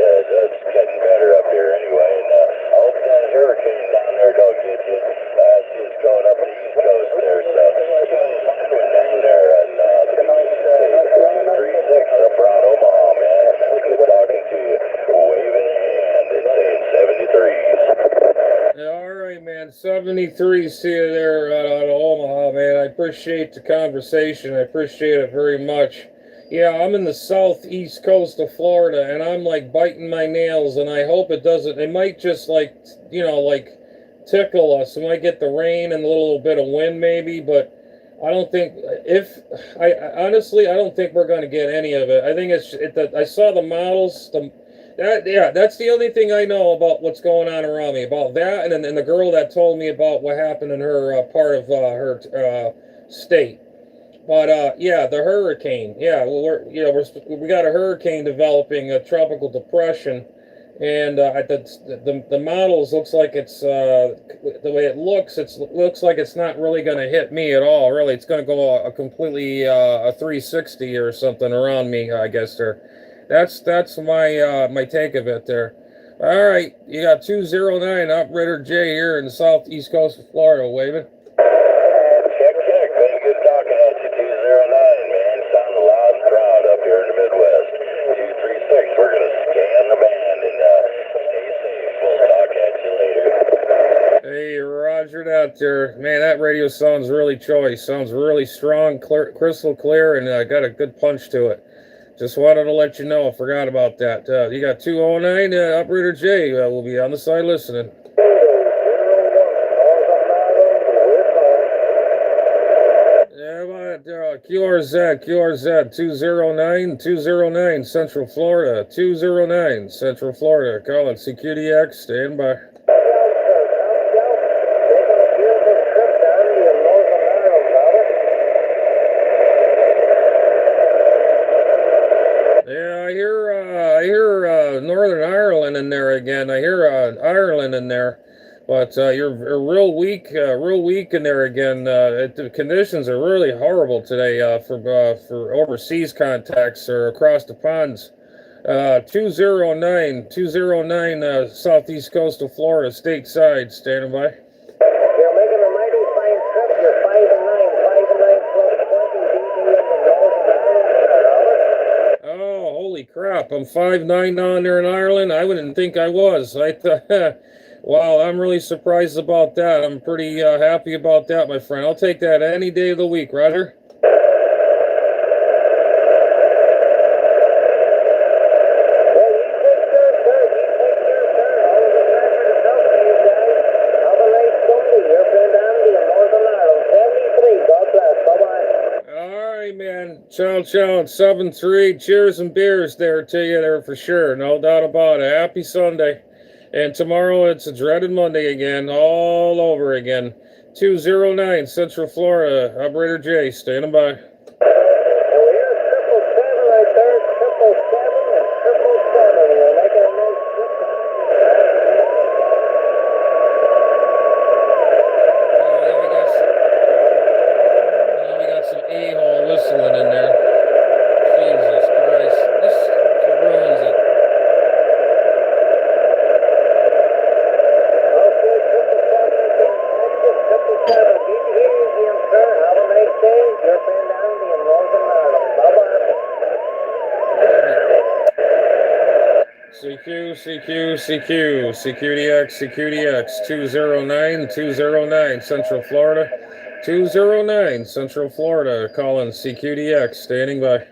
it's getting better up here anyway. And I hope that hurricane down there don't get you. I see it's going up the east coast there, so you can find one down there on the beach. 236 up around Omaha, man. Good talking to you. Waving a hand and saying 73s. All right, man. 73. See you there out of Omaha, man. I appreciate the conversation. I appreciate it very much. Yeah, I'm in the southeast coast of Florida, and I'm like biting my nails, and I hope it doesn't. It might just tickle us. We might get the rain and a little bit of wind maybe, but I don't think honestly, I don't think we're going to get any of it. I think I saw the models. Yeah, that's the only thing I know about what's going on around me, about that, and the girl that told me about what happened in her part of her state. But yeah, the hurricane. Yeah, well, we got a hurricane developing, a tropical depression, and the models looks like it's the way it looks like it's not really going to hit me at all. Really, it's going to go a completely a 360 or something around me. I guess there. That's my my take of it there. All right, you got 209 Operator J here in the southeast coast of Florida, waving. Check, check. Been good talking at you. 209, man. Sounding loud and proud up here in the Midwest. 236. We're going to scan the band and stay safe. We'll talk at you later. Hey, Roger that there. Man, that radio sounds really choice. Sounds really strong, clear, crystal clear, and got a good punch to it. Just wanted to let you know. I forgot about that. You got 209 Operator J. Will be on the side listening. QRZ 209 Central Florida, 209 Central Florida, calling CQDX, stand by. Yeah, I hear Northern Ireland in there again. I hear Ireland in there. But you're real weak in there again. The conditions are really horrible today for overseas contacts or across the ponds. 209 southeast coast of Florida, stateside, standing by. You're making a mighty fine trip. You're 5 and 9 plus 20 DB in the northern Ireland. Oh, holy crap! I'm 5'9" down there in Ireland. I wouldn't think I was. I thought. Wow, I'm really surprised about that. I'm pretty happy about that, my friend. I'll take that any day of the week, Roger. All right, man. Ciao, ciao. 7-3. Cheers and beers there to you there for sure. No doubt about it. Happy Sunday. And tomorrow it's a dreaded Monday again, all over again. 209 Central Florida, Operator J, standing by. And we hear 777 right there, 777 and 777. You're making a nice trip. We got some a-hole whistling in there. Jesus Christ. This ruins it. CQDX 209 Central Florida, 209 Central Florida, calling CQDX, standing by.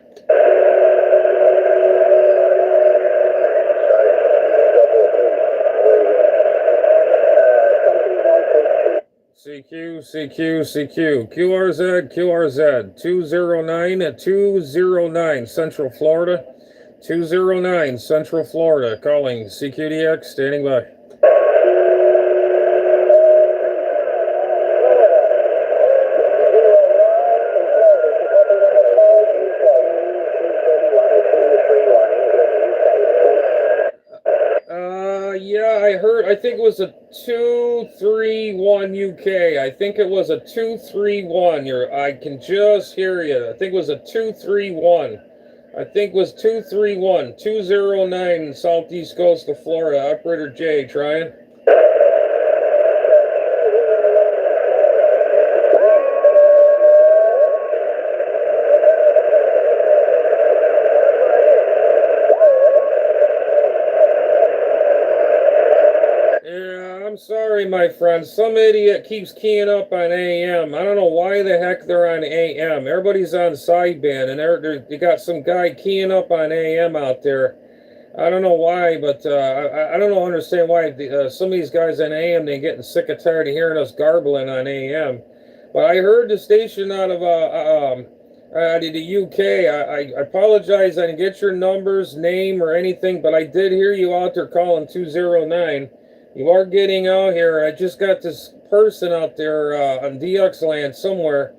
QRZ 209 Central Florida, 209 Central Florida, calling CQDX, standing by. I think it was a 231 UK. I think it was a 231. I can just hear you. I think it was a 231. I think it was 231. 209 southeast coast of Florida. Operator J, trying. I'm sorry, my friend. Some idiot keeps keying up on AM. I don't know why the heck they're on AM. Everybody's on sideband, and they got some guy keying up on AM out there. I don't know why, but I don't understand why some of these guys on AM, they're getting sick and tired of hearing us garbling on AM. But I heard the station out of To the UK. I apologize. I didn't get your numbers, name, or anything, but I did hear you out there calling 209. You are getting out here. I just got this person out there on DX land somewhere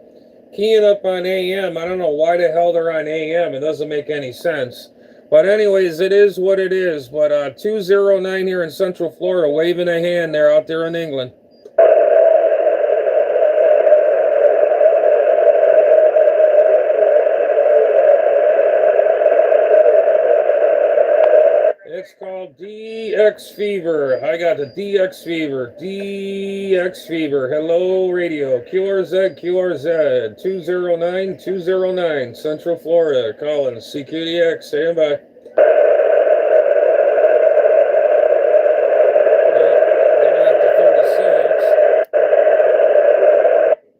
keying up on AM. I don't know why the hell they're on AM. It doesn't make any sense. But anyways, it is what it is. But 209 here in Central Florida, waving a hand there out there in England. It's called DX Fever. I got the DX Fever. DX Fever. Hello, radio. QRZ, QRZ. 209, Central Florida. Calling CQDX. Stand by.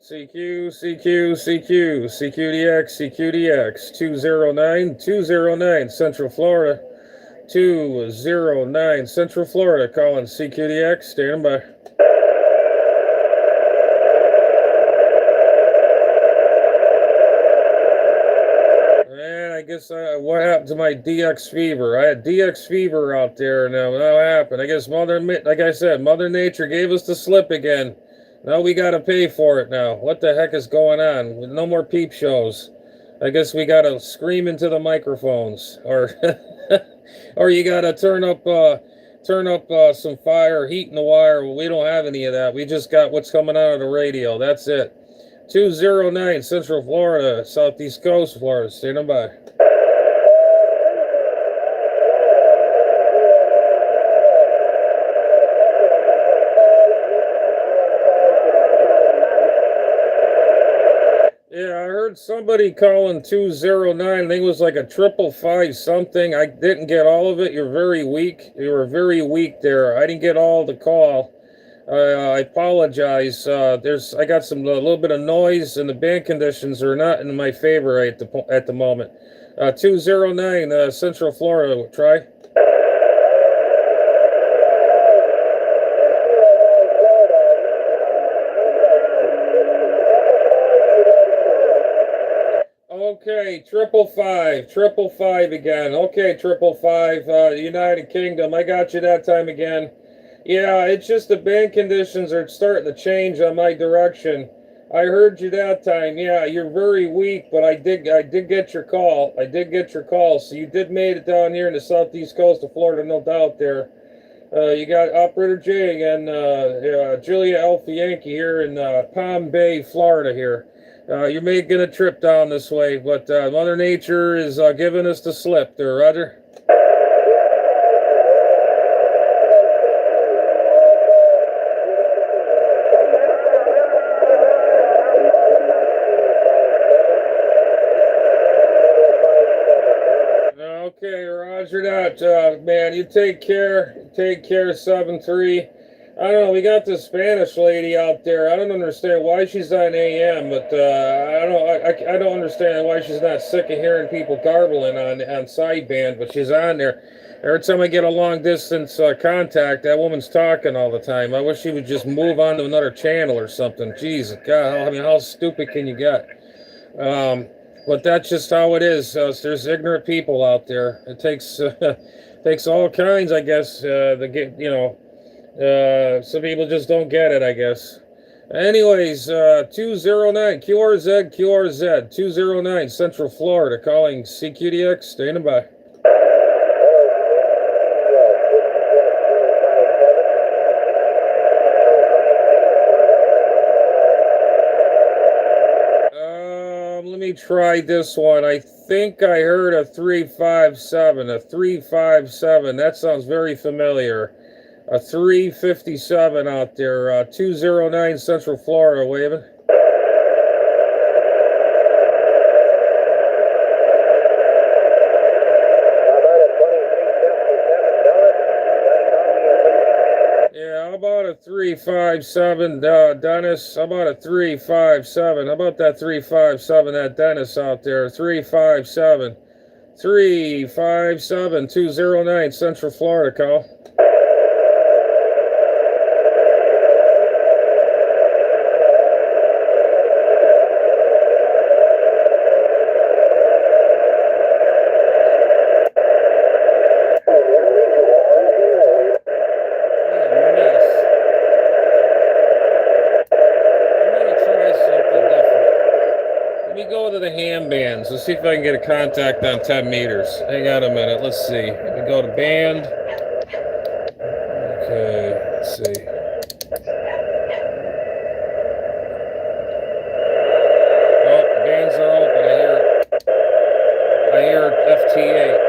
CQ, CQ, CQ. CQDX, CQDX. 209, Central Florida. 209 Central Florida, calling CQDX, stand by. And I guess what happened to my DX Fever? I had DX Fever out there. Now what happened? I guess like I said, Mother Nature gave us the slip again. Now we got to pay for it now. What the heck is going on? No more peep shows. I guess we got to scream into the microphones, or or you got to turn up some fire, heat in the wire. Well, we don't have any of that. We just got what's coming out of the radio. That's it. 209 Central Florida, Southeast Coast, Florida. Stand by. Yeah, I heard somebody calling 209. I think it was like a 555 something. I didn't get all of it. You're very weak. You were very weak there. I didn't get all the call. I apologize. I got a little bit of noise, and the band conditions are not in my favor at the moment. 209 Central Florida. Try. Okay, 555 again. Okay, 555, United Kingdom. I got you that time again. Yeah, it's just the band conditions are starting to change on my direction. I heard you that time. Yeah, you're very weak, but I did get your call. I did get your call. So you did made it down here in the southeast coast of Florida, no doubt there. You got Operator J again, Julia Alpha Yankee here in Palm Bay, Florida here. You're making a trip down this way, but Mother Nature is giving us the slip there, Roger. Okay, Roger that, man. You take care. Take care, 7-3. I don't know. We got this Spanish lady out there. I don't understand why she's on AM, but I don't understand why she's not sick of hearing people garbling on sideband, but she's on there. Every time I get a long distance contact, that woman's talking all the time. I wish she would just move on to another channel or something. Jesus, God, I mean, how stupid can you get? But that's just how it is. There's ignorant people out there. It takes takes all kinds, I guess, to get, some people just don't get it, I guess. Anyways, 209 QRZ 209 Central Florida, calling CQDX, standing by. Let me try this one. I think I heard a 357. A 357. That sounds very familiar. A 357 out there. 209 Central Florida, waving. Yeah, how about a 357, Dennis? How about a 357? How about that 357, that Dennis out there? 357. 357, 209 Central Florida, call. see if I can get a contact on 10 meters. Hang on a minute. Let's see. Let me go to band. Okay, let's see. Oh, bands are open. I hear FT8.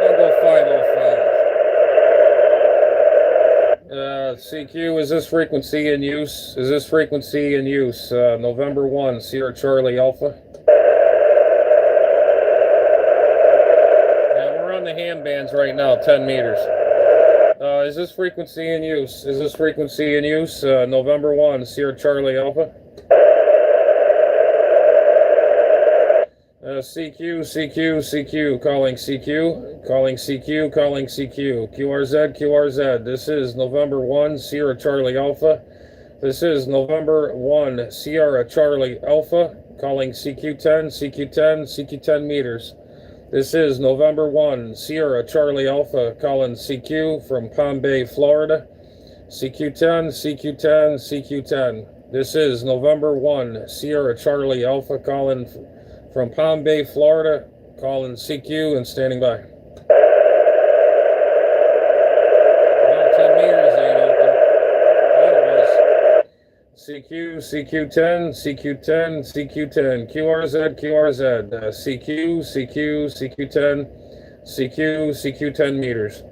I'll go 505. CQ, is this frequency in use? Is this frequency in use? November 1, Sierra Charlie Alpha. Yeah, we're on the ham bands right now, 10 meters. Is this frequency in use? Is this frequency in use? November 1, Sierra Charlie Alpha. CQ, calling CQ, calling CQ, calling CQ, QRZ, this is November 1, Sierra Charlie Alpha. This is November 1, Sierra Charlie Alpha, calling CQ10 meters. This is November 1, Sierra Charlie Alpha, calling CQ from Palm Bay, Florida. CQ10. This is November 1, Sierra Charlie Alpha, calling from Palm Bay, Florida, calling CQ and standing by. Well, 10 meters ain't open. That was CQ10, QRZ, CQ10 meters.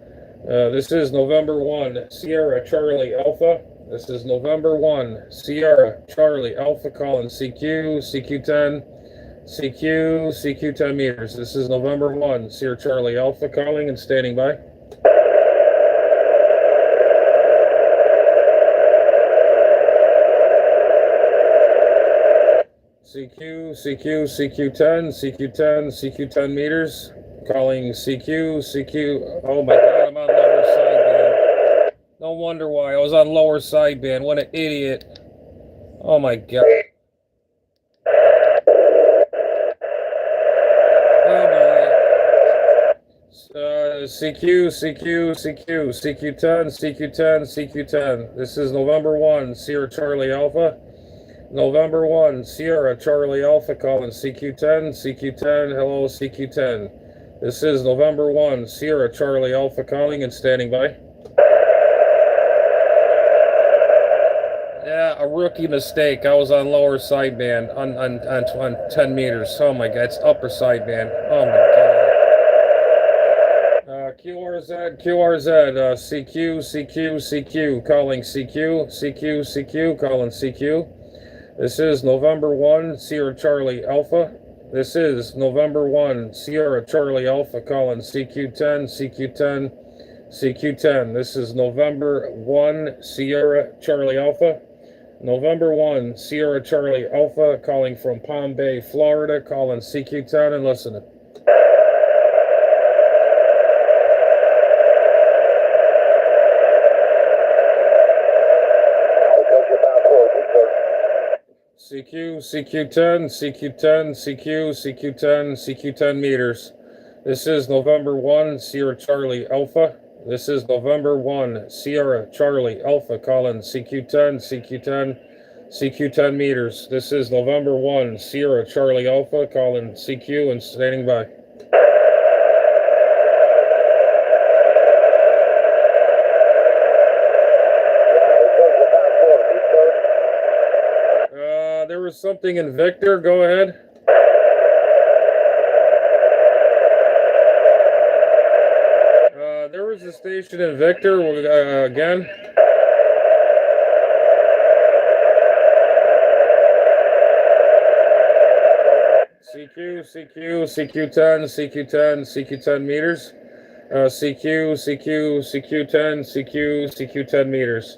This is November 1, Sierra Charlie Alpha. This is November 1, Sierra Charlie Alpha, calling CQ10 meters. This is November 1, Sierra Charlie Alpha, calling and standing by. CQ10 meters, calling CQ. Oh my God, I'm on lower sideband. No wonder why I was on lower sideband. What an idiot. Oh my God. CQ10. This is November 1, Sierra Charlie Alpha. November 1, Sierra Charlie Alpha, calling CQ10. Hello, CQ10. This is November 1, Sierra Charlie Alpha, calling and standing by. Yeah, a rookie mistake. I was on lower sideband on 10 meters. Oh my God, it's upper sideband. Oh my God. QRZ, CQ, calling CQ, calling CQ. This is November 1, Sierra Charlie Alpha. This is November 1, Sierra Charlie Alpha, calling CQ10. This is November 1, Sierra Charlie Alpha. November 1, Sierra Charlie Alpha, calling from Palm Bay, Florida, calling CQ10 and listening. CQ10 meters. This is November 1, Sierra Charlie Alpha. This is November 1, Sierra Charlie Alpha, calling CQ10 meters. This is November 1, Sierra Charlie Alpha, calling CQ and standing by. There was something in Victor. Go ahead. There was a station in Victor again. CQ10 meters. CQ10 meters.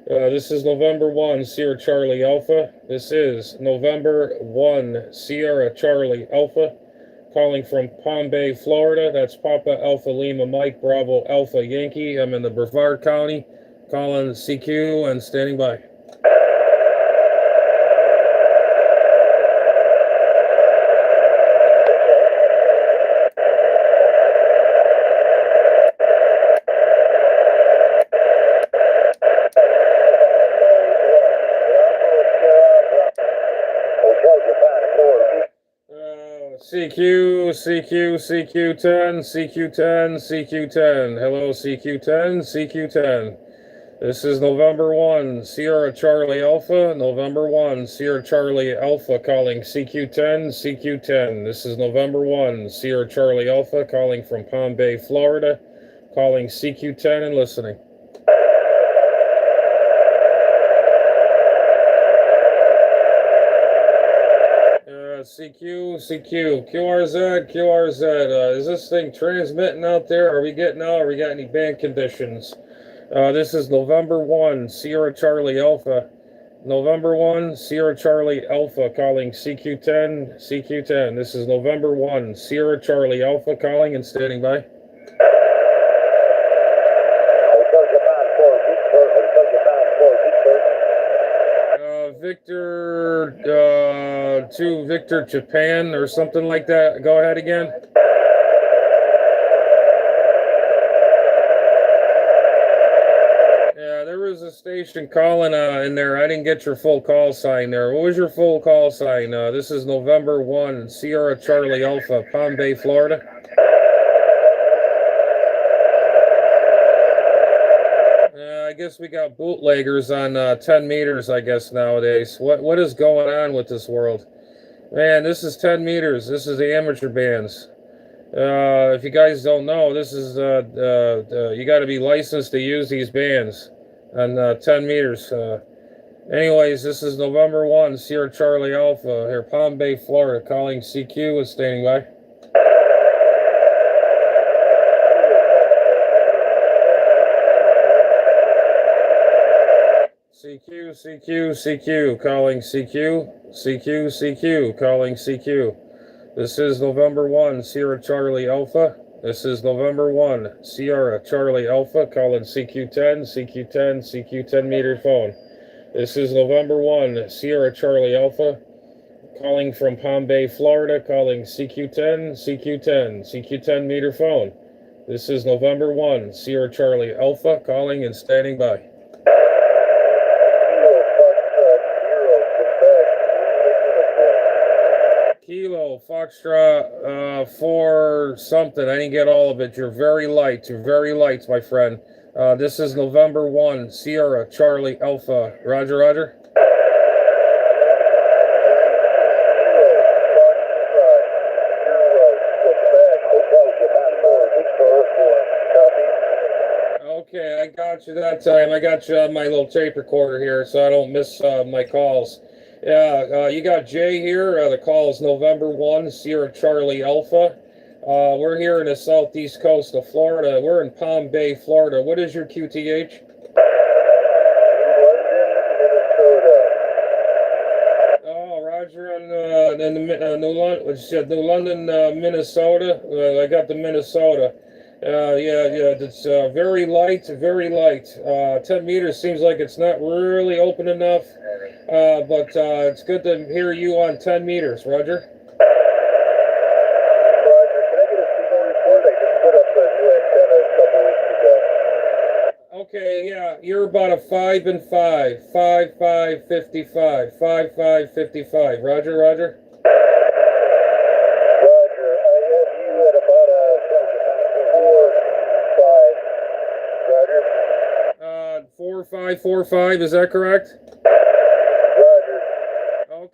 This is November 1, Sierra Charlie Alpha. This is November 1, Sierra Charlie Alpha, calling from Palm Bay, Florida. That's Papa Alpha Lima Mike Bravo Alpha Yankee. I'm in the Brevard County, calling CQ and standing by. CQ, CQ, CQ10, CQ10, CQ10. Hello, CQ10, CQ10. This is November 1, Sierra Charlie Alpha, November 1, Sierra Charlie Alpha calling CQ10, CQ10. This is November 1, Sierra Charlie Alpha calling from Palm Bay, Florida, calling CQ10 and listening. CQ, CQ, QRZ, QRZ. Is this thing transmitting out there? Are we getting out? Are we got any band conditions? This is November 1, Sierra Charlie Alpha. November 1, Sierra Charlie Alpha calling CQ10, CQ10. This is November 1, Sierra Charlie Alpha calling and standing by. Victor, to Victor Japan or something like that. Go ahead again. Yeah, there was a station calling in there. I didn't get your full call sign there. What was your full call sign? This is November 1, Sierra Charlie Alpha, Palm Bay, Florida. I guess we got bootleggers on 10 meters, I guess, nowadays. What is going on with this world? Man, this is 10 meters. This is the amateur bands. If you guys don't know, this is, you got to be licensed to use these bands on 10 meters. Anyways, this is November 1, Sierra Charlie Alpha, here, Palm Bay, Florida, calling CQ and standing by. CQ, CQ, CQ, calling CQ, CQ, CQ, calling CQ. This is November 1, Sierra Charlie Alpha. This is November 1, Sierra Charlie Alpha, calling CQ10, CQ10, CQ10 meter phone. This is November 1, Sierra Charlie Alpha, calling from Palm Bay, Florida, calling CQ10, CQ10, CQ10 meter phone. This is November 1, Sierra Charlie Alpha, calling and standing by. Kilo Foxtrot 4 something. I didn't get all of it. You're very light. You're very light, my friend. This is November 1, Sierra Charlie Alpha. Roger, roger. Okay, I got you that time. I got you on my little tape recorder here so I don't miss my calls. Yeah, you got Jay here. The call is November 1, Sierra Charlie Alpha. We're here in the southeast coast of Florida. We're in Palm Bay, Florida. What is your QTH? Oh, Roger, in New London, Minnesota. I got the Minnesota. Yeah, it's very light, very light. 10 meters seems like it's not really open enough. But it's good to hear you on 10 meters, Roger. Roger, can I get a signal report? I just put up a new antenna a couple weeks ago. Okay, yeah, you're about a 5 and 5, 5, 5, 55, 5, 5, 55. Roger, Roger. Roger, I have you at about a 4, 5. Roger. 4, 5, 4, 5, is that correct?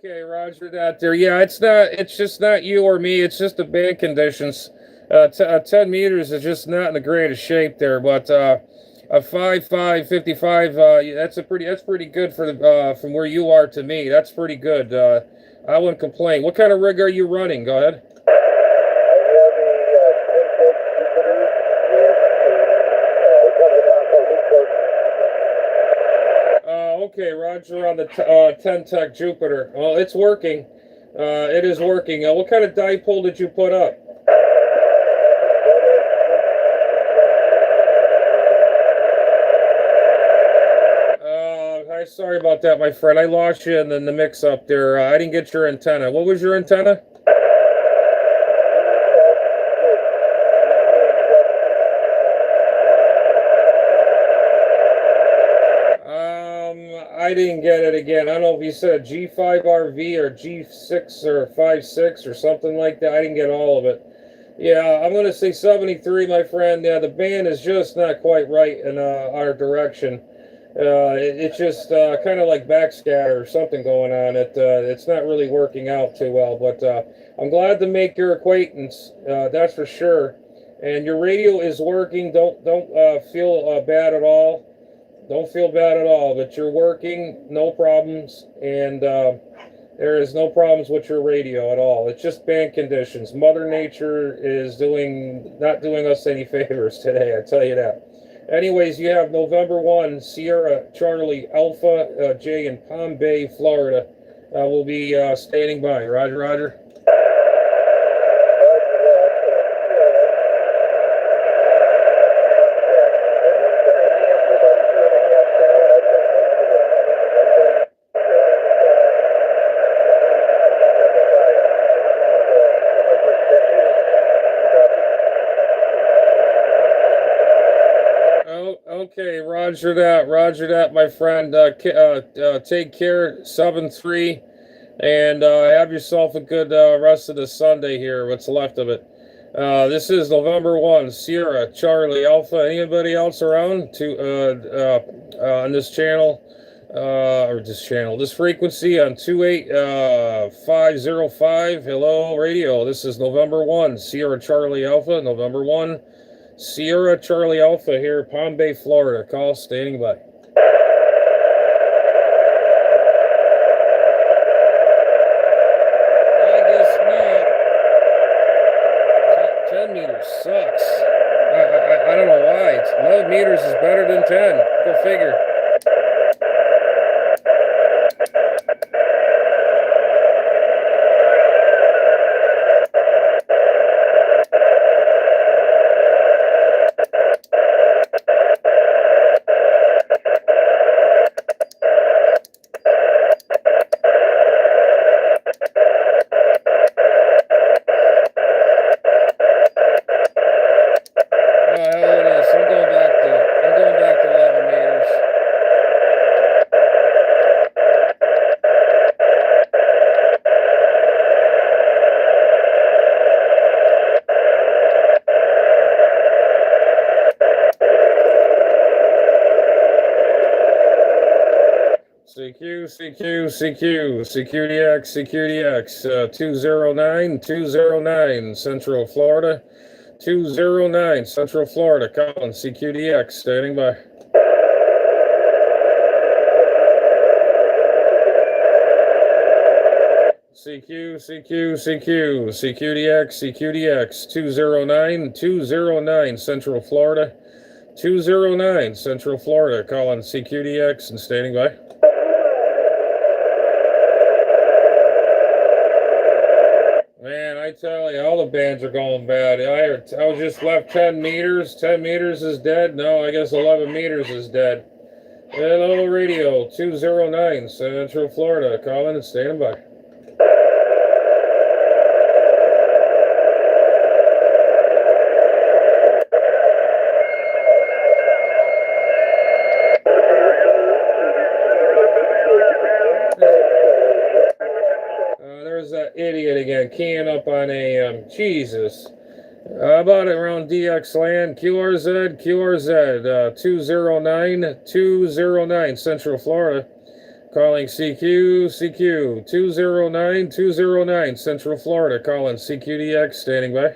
Okay, Roger that there. Yeah, it's just not you or me. It's just the band conditions. 10 meters is just not in the greatest shape there, but a 5, 5, 55, that's pretty good for the, from where you are to me. That's pretty good. I wouldn't complain. What kind of rig are you running? Go ahead. Okay, Roger on the 10 Tech Jupiter. Well, it's working. It is working. What kind of dipole did you put up? Sorry about that, my friend. I lost you in the mix up there. I didn't get your antenna. What was your antenna? I didn't get it again. I don't know if you said G5RV or G6 or 56 or something like that. I didn't get all of it. Yeah, I'm going to say 73, my friend. Yeah, the band is just not quite right in our direction. It's just kind of like backscatter or something going on. It's not really working out too well, but I'm glad to make your acquaintance. That's for sure. And your radio is working. Don't feel bad at all. Don't feel bad at all. But you're working, no problems, and there is no problems with your radio at all. It's just band conditions. Mother Nature is not doing us any favors today, I tell you that. Anyways, you have November 1, Sierra Charlie Alpha J in Palm Bay, Florida. We'll be standing by. Roger, roger. Okay, roger that, my friend. Take care, 7-3, and have yourself a good rest of the Sunday here, what's left of it. This is November 1, Sierra, Charlie, Alpha. Anybody else around on this channel, this frequency on 28505? Hello, radio. This is November 1, Sierra, Charlie, Alpha, November 1. Sierra Charlie Alpha here, Palm Bay, Florida. Call standing by. I guess not. 10 meters sucks. I don't know why. 11 meters is better than 10. Go figure. CQ, Security X, 209 Central Florida, 209 Central Florida, calling CQD X, standing by. CQDX, 209 Central Florida, 209 Central Florida, calling CQDX and standing by. Man, I tell you, all the bands are going bad. I was just left 10 meters. 10 meters is dead. No, I guess 11 meters is dead. Hello, radio, 209 Central Florida, calling and standing by. There's that idiot again, keying up on AM. Jesus. How about it around DX land? QRZ, 209 Central Florida. Calling CQ, 209 Central Florida. Calling CQDX, standing by.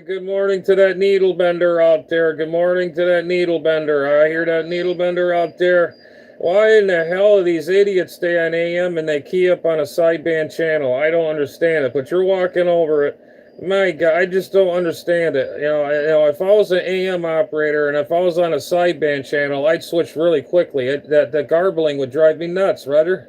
Good morning to that needle bender out there. Good morning to that needle bender. I hear that needle bender out there. Why in the hell do these idiots stay on AM and they key up on a sideband channel? I don't understand it, but you're walking over it. My God, I just don't understand it. You know, if I was an AM operator and if I was on a sideband channel, I'd switch really quickly. That garbling would drive me nuts, Rudder.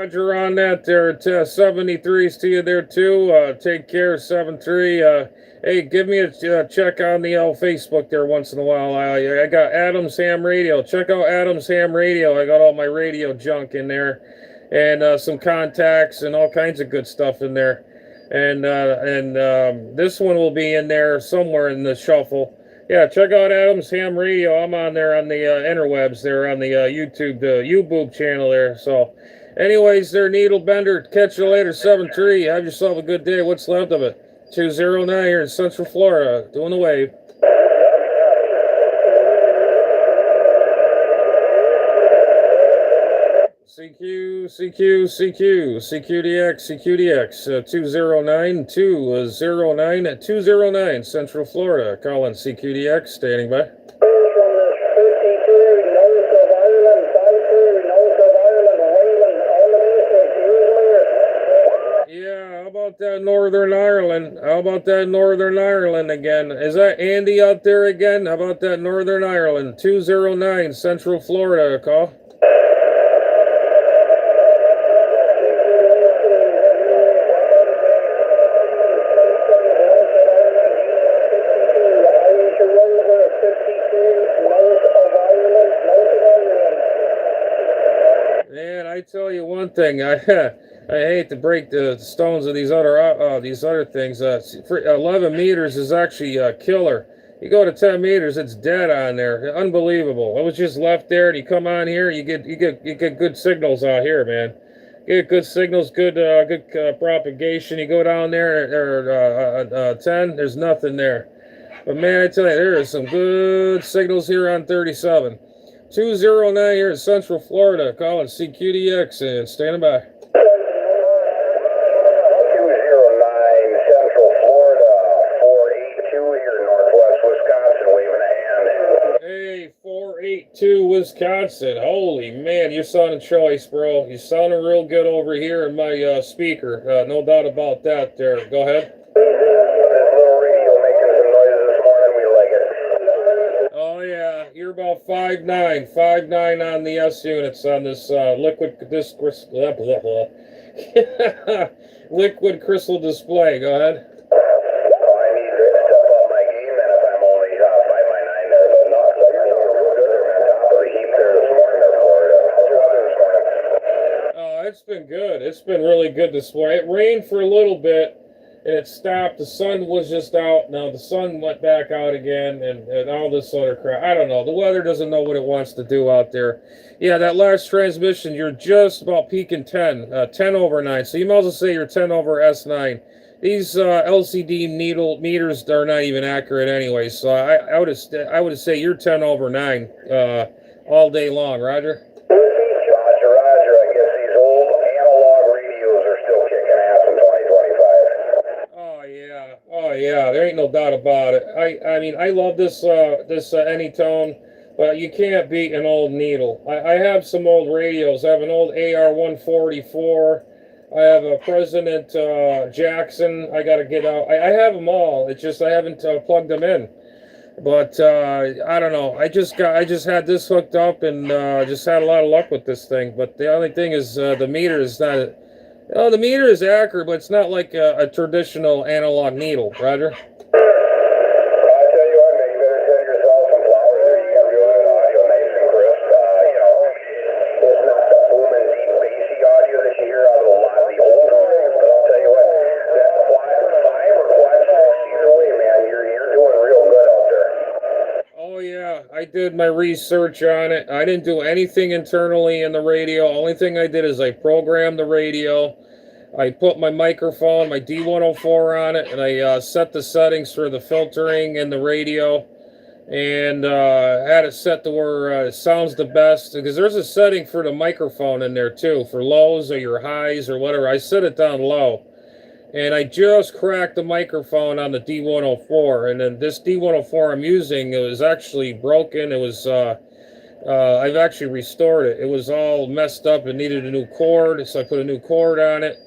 Roger on on that there. 73s to you there too. Take care, 73. Hey, give me a check on the Facebook there once in a while. I got Adam's Ham Radio. Check out Adam's Ham Radio. I got all my radio junk in there, and some contacts and all kinds of good stuff in there. And this one will be in there somewhere in the shuffle. Yeah, check out Adam's Ham Radio. I'm on there on the interwebs there on the YouTube, the YouTube channel there. So, anyways, there, Needle Bender. Catch you later, 7-3. Have yourself a good day. What's left of it? 209 here in Central Florida, doing the wave. CQDX, 209 at 209, Central Florida. Calling CQDX, standing by. Yeah, how about that Northern Ireland? How about that Northern Ireland again? Is that Andy out there again? How about that Northern Ireland? 209, Central Florida, call. I tell you one thing, I hate to break the stones of these other things. 11 meters is actually a killer. You go to 10 meters, it's dead on there. Unbelievable. It was just left there, and you come on here, you get good signals out here, man. Get good signals, good propagation. You go down there, 10, there's nothing there. But man, I tell you, there is some good signals here on 37. 209 here in Central Florida, calling CQDX and standing by. 209 Central Florida, 482 here in Northwest Wisconsin, waving a hand. Hey, 482 Wisconsin. Holy man, you're sounding choice, bro. You're sounding real good over here in my speaker. No doubt about that there. Go ahead. You're about 5'9" on the S units on this liquid crystal display. Go ahead. I need to step up my game, and if I'm only 5'9" there, but not. So you're doing real good there, man. Top of the heap there this morning, there, Florida. How's your weather this morning? Oh, it's been good. It's been really good this morning. It rained for a little bit. And it stopped. The sun was just out. Now the sun went back out again, and all this other crap. I don't know. The weather doesn't know what it wants to do out there. Yeah, that last transmission, you're just about peaking 10 over 9. So you might as well say you're 10 over S9. These LCD needle meters are not even accurate anyway. So I would say you're 10 over 9 all day long. Roger. Roger. I guess these old analog radios are still kicking ass in 2025. Oh yeah, there ain't no doubt about it. I mean, I love this Anytone, but you can't beat an old needle. I have some old radios. I have an old AR-144. I have a President Jackson. I got to get out. I have them all. It's just I haven't plugged them in. But I don't know. I just had this hooked up and just had a lot of luck with this thing. But the only thing is the meter is not. The meter is accurate, but it's not like a traditional analog needle, Roger. I tell you what, man, you better send yourself some flowers there. You got real good audio, nice and crisp. It's not the booming, deep, bassy audio that you hear out of a lot of the older rigs, but I'll tell you what, that quad 5 or quad 6, either way, man, you're doing real good out there. Oh yeah, I did my research on it. I didn't do anything internally in the radio. Only thing I did is I programmed the radio. I put my microphone, my D104 on it, and I set the settings for the filtering in the radio, and had it set to where it sounds the best, because there's a setting for the microphone in there too, for lows or your highs or whatever. I set it down low, and I just cracked the microphone on the D104, and then this D104 I'm using, it was actually broken. It was I've actually restored it. It was all messed up and needed a new cord, so I put a new cord on it.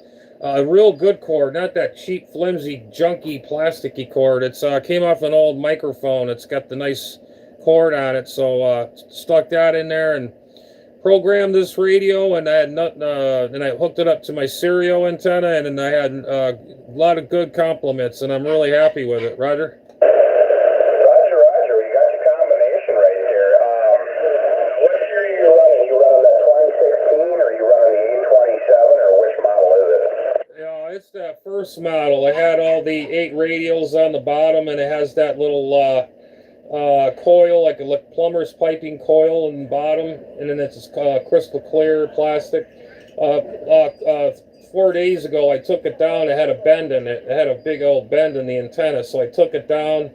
A real good cord, not that cheap, flimsy, junky, plasticky cord. It's came off an old microphone. It's got the nice cord on it, so stuck that in there and programmed this radio, and I had nothing, and I hooked it up to my stereo antenna, and then I had a lot of good compliments, and I'm really happy with it. Roger. Roger, Roger. You got your combination right there. What year are you running? You running that 2016, or you running the 827, or which model is it? Yeah, it's that first model. It had all the 8 radials on the bottom, and it has that little coil, like a plumber's piping coil in the bottom, and then it's crystal clear plastic. 4 days ago, I took it down. It had a bend in it. It had a big old bend in the antenna, so I took it down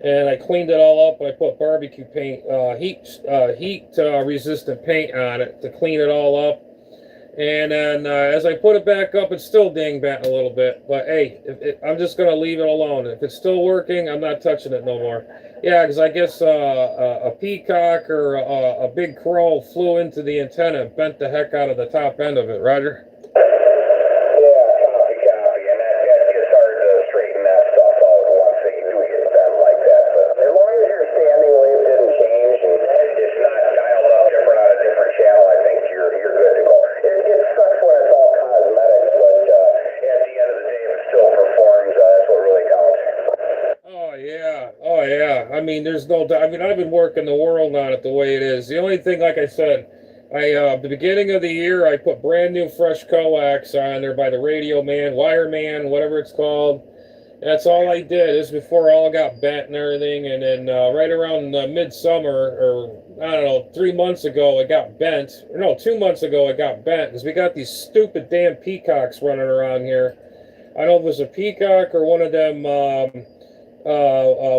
and I cleaned it all up, and I put barbecue paint, heat resistant paint on it to clean it all up. And then as I put it back up, it's still ding bent a little bit. But hey, I'm just going to leave it alone. If it's still working, I'm not touching it no more. Yeah, because I guess a peacock or a big crow flew into the antenna and bent the heck out of the top end of it. Roger? Yeah, copy. And that gets hard to straighten that stuff out once they do get bent like that. But as long as your standing wave didn't change and it's not dialed up different on a different channel, I think you're good to go. It sucks when it's all cosmetic, but at the end of the day, if it still performs, that's what really counts. Oh yeah. I mean, there's no doubt. I mean, I've been working the world on it the way it is. The only thing, like I said, the beginning of the year, I put brand new fresh coax on there by the Radio Man, Wire Man, whatever it's called. That's all I did. This is before all got bent and everything. And then right around midsummer, or I don't know, 3 months ago, it got bent. No, 2 months ago, it got bent because we got these stupid damn peacocks running around here. I don't know if it was a peacock or one of them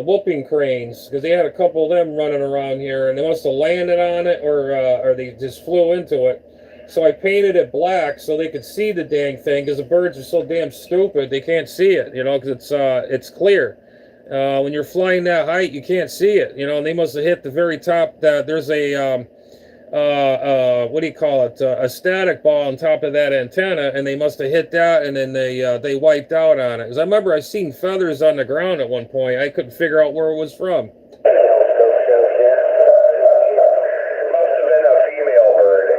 whooping cranes, because they had a couple of them running around here, and they must have landed on it, or they just flew into it. So I painted it black so they could see the dang thing, because the birds are so damn stupid they can't see it, you know, because it's clear. When you're flying that height, you can't see it, you know. And they must have hit the very top. There's a what do you call it? A static ball on top of that antenna, and they must have hit that, and then they wiped out on it. Because I remember I seen feathers on the ground at one point. I couldn't figure out where it was from. Must have been a female bird.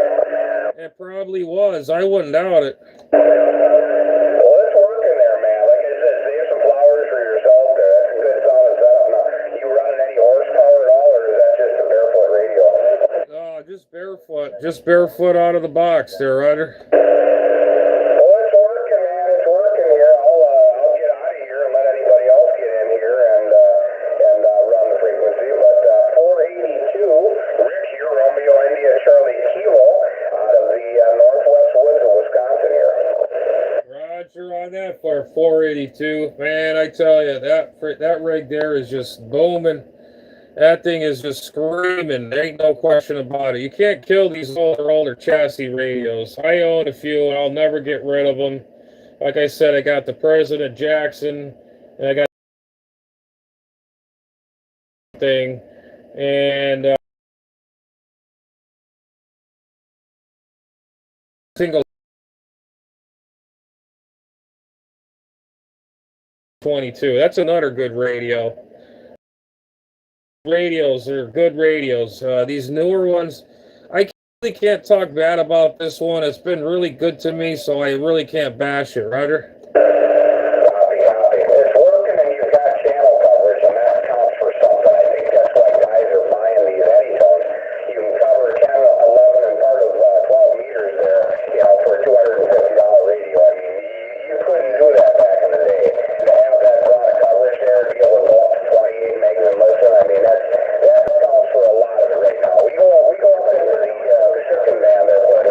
It probably was. I wouldn't doubt it. Well, it's working there, man. Like I said, save some flowers for yourself there. That's a good solid setup. Now, you running any horsepower at all, or is that just a barefoot radio? Just barefoot out of the box there, Ryder. Well, it's working, man. It's working here. I'll get out of here and let anybody else get in here and run the frequency. But 482, Rick here, Romeo India Charlie Kilo, out of the northwest woods of Wisconsin here. Roger on that for 482. Man, I tell you, that rig there is just booming. That thing is just screaming. There ain't no question about it. You can't kill these older chassis radios. I own a few, and I'll never get rid of them. Like I said, I got the President Jackson, and I got thing, and single 22. That's another good radio. Radios are good radios. These newer ones, I really can't talk bad about this one. It's been really good to me, so I really can't bash it, Ryder. Copy. It's working, and you've got channel coverage, and that counts for something. I think that's why guys are buying these Anytones. You can cover 10, 11, and part of 12 meters there, you know, for a $250 radio. I mean, you couldn't do that back in the day. To have that broad coverage there, to be able to go up to 28 megs and listen, I mean, that counts for a lot of it right now. We go up into the chicken band there, but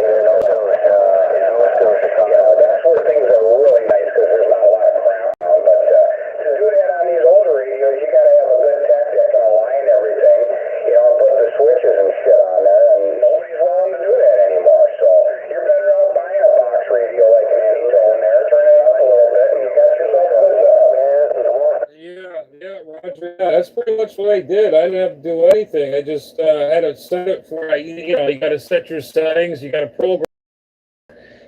that's where things are really nice, because there's not a lot of crap around. But to do that on these older radios, you got to have a good tech that can align everything, you know, put the switches and shit on there, and nobody's willing to do that anymore. So you're better off buying a box radio like an Anytone there, turn it up a little bit, and you got yourself a good job, man. Yeah, Roger. Yeah, that's pretty much what I did. I didn't have to do anything. I just had to set it for, you know, you got to set your settings. You got to program.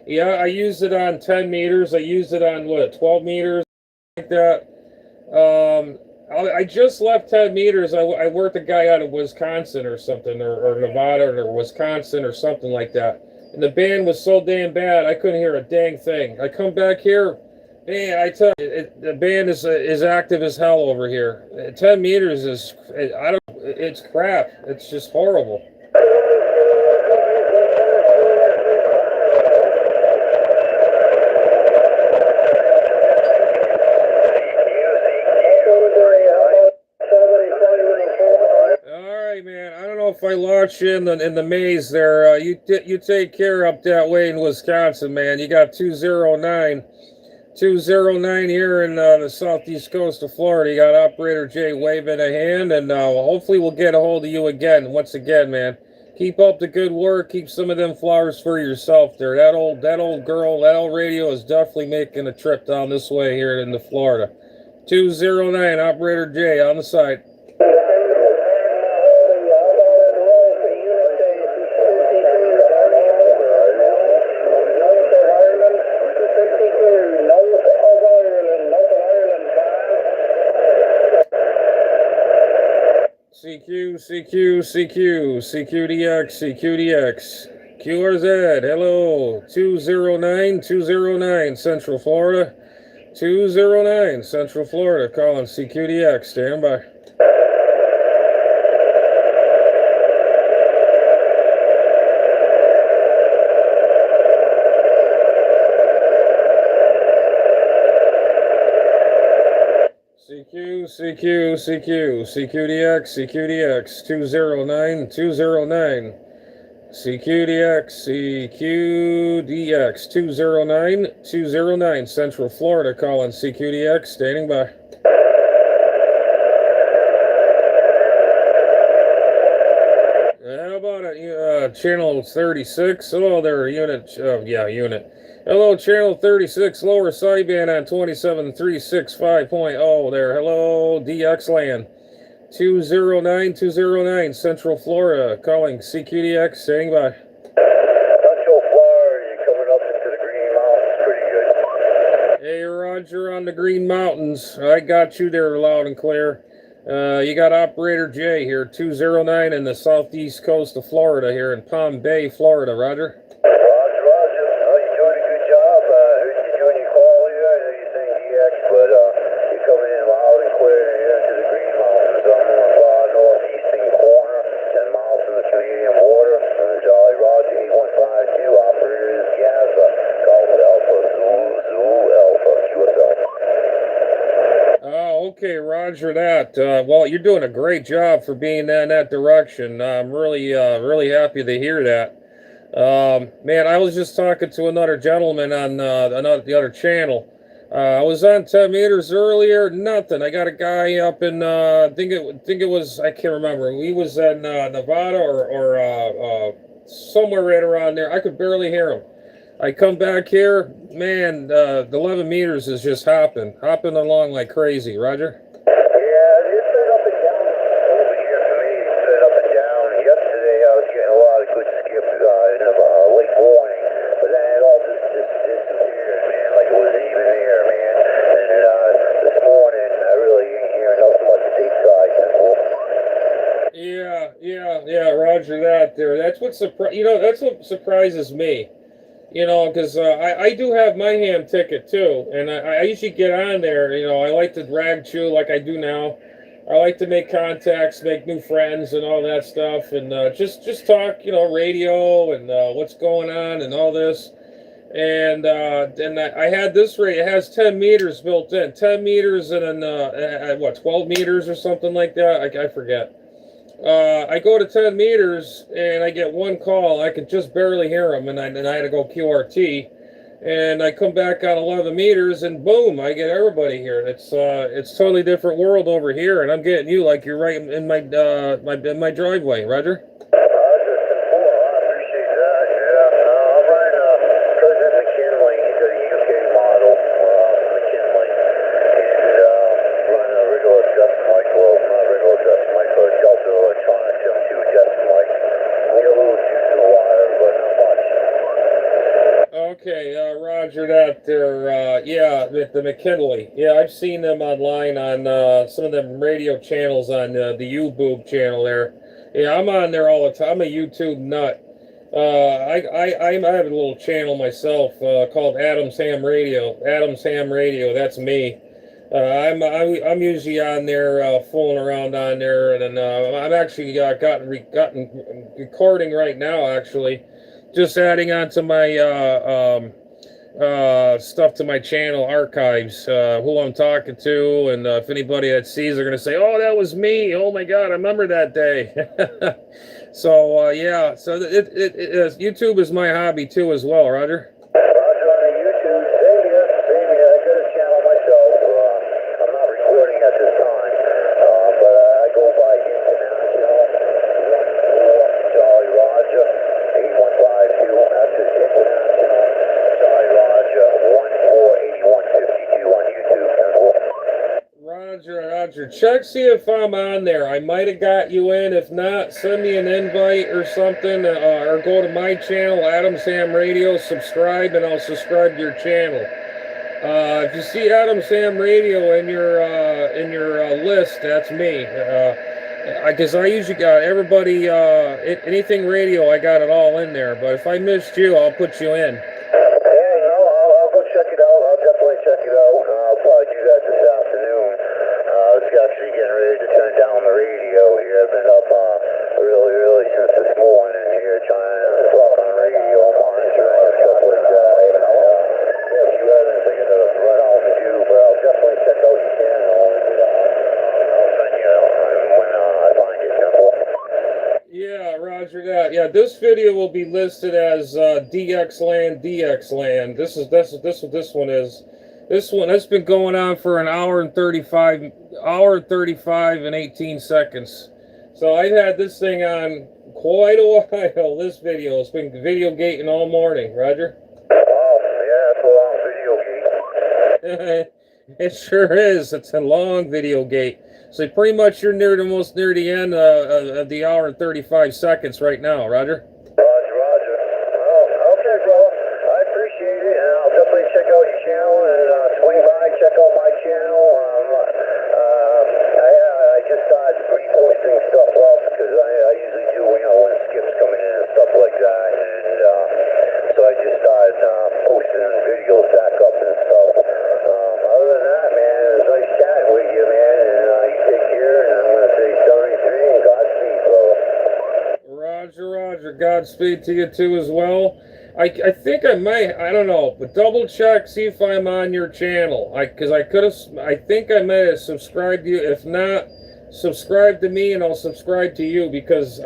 Yeah, I used it on 10 meters. I used it on, 12 meters, like that. I just left 10 meters. I worked a guy out of Wisconsin or something, or Nevada or Wisconsin or something like that. And the band was so damn bad, I couldn't hear a dang thing. I come back here, man, I tell you, the band is active as hell over here. 10 meters is, I don't, it's crap. It's just horrible. Man, I don't know if I lost you in the maze there. You take care up that way in Wisconsin, man. You got 209 here in the southeast coast of Florida. You got Operator Jay waving a hand, and hopefully we'll get a hold of you again. Once again, man, keep up the good work. Keep some of them flowers for yourself there. That old girl, that old radio is definitely making a trip down this way here into Florida. 209 Operator Jay on the side. CQDX, QRZ, hello, 209 Central Florida, 209 Central Florida, calling CQDX, stand by. CQDX, 209, CQDX, 209, Central Florida, calling CQDX, standing by. How about it, channel 36, hello there, unit, unit. Hello, channel 36, lower sideband on 27365.0 there. Hello, DX land. 209, Central Florida, calling CQDX, saying bye. Central Florida, you're coming up into the Green Mountains pretty good. Hey, Roger on the Green Mountains. I got you there loud and clear. You got Operator Jay here, 209 in the southeast coast of Florida here in Palm Bay, Florida. Roger. Okay, Roger that. Well, you're doing a great job for being in that direction. I'm really happy to hear that. Man, I was just talking to another gentleman on the other channel. I was on 10 meters earlier. Nothing. I got a guy up in I think it was, I can't remember. He was in Nevada or somewhere right around there. I could barely hear him. I come back here, man, the 11 meters is just hopping along like crazy. Roger? Yeah, it's been up and down over here for me. It's been up and down. Yesterday I was getting a lot of good skips in the late morning, but then it all just disappeared, man, like it wasn't even there, man. And then this morning I really ain't hearing nothing much stateside. Yeah, Roger that there. That's what that's what surprises me. You know, because I do have my ham ticket too, and I usually get on there. You know, I like to drag chew like I do now. I like to make contacts, make new friends, and all that stuff, and just talk. You know, radio and what's going on and all this. And I had this rate. It has 10 meters built in, 10 meters and then what, 12 meters or something like that. I forget. I go to 10 meters and I get one call. I could just barely hear them, and I had to go QRT. And I come back on 11 meters, and boom, I get everybody here. It's totally different world over here, and I'm getting you like you're right in my driveway, Roger. Okay, Roger that. They're yeah, the McKinley. Yeah, I've seen them online on some of them radio channels on the YouTube channel there. Yeah, I'm on there all the time. I'm a YouTube nut. I have a little channel myself called Adam's Ham Radio. Adam's Ham Radio. That's me. I'm usually on there fooling around on there, and then I'm actually gotten recording right now. Actually, just adding on to my stuff to my channel archives. Who I'm talking to, and if anybody that sees, they're gonna say, "Oh, that was me! Oh my God, I remember that day." So yeah, so YouTube is my hobby too as well, Roger. Roger on the YouTube. Same here. I got a channel myself. I'm not recording at this time, but I go by International. Jolly Roger 8152. That's his International. Jolly Roger 148152 on YouTube as well. Roger. Check, see if I'm on there. I might have got you in. If not, send me an invite or something, or go to my channel, Adam's Ham Radio, subscribe, and I'll subscribe to your channel. If you see Adam's Ham Radio in your list, that's me. Because I usually got everybody, anything radio, I got it all in there. But if I missed you, I'll put you in. I'll go check it out. I'll definitely check it out. I'll probably do that this afternoon. I was actually getting ready to turn down the radio here. I've been up really since this morning here trying to talk on the radio, monitoring and stuff like that. Yeah, a few other things I gotta run off and do, but I'll definitely check out your channel. I'll send you when I find it, simple. Yeah, Roger that. Yeah, this video will be listed as DXland. This is what this one is. This one has been going on for an hour and 35 and 18 seconds. So I've had this thing on quite a while. This video, it's been video gating all morning. Roger. Oh yeah, that's a long video gate. It sure is. It's a long video gate. So pretty much you're near the end of the hour and 35 seconds right now, Roger. Roger. Oh, okay, bro. I appreciate it, and I'll definitely check out your channel and swing by, check out my channel. I just started reposting stuff up because I usually do, when skips coming in and stuff like that, and so I just started posting videos back up and stuff. Other than that, man, it was nice chatting with you, man, and you take care, and I'm going to say 73 and Godspeed, brother. Roger. Godspeed to you too as well. I think I might, I don't know, but double check, see if I'm on your channel. I think I might have subscribed to you. If not, subscribe to me and I'll subscribe to you, because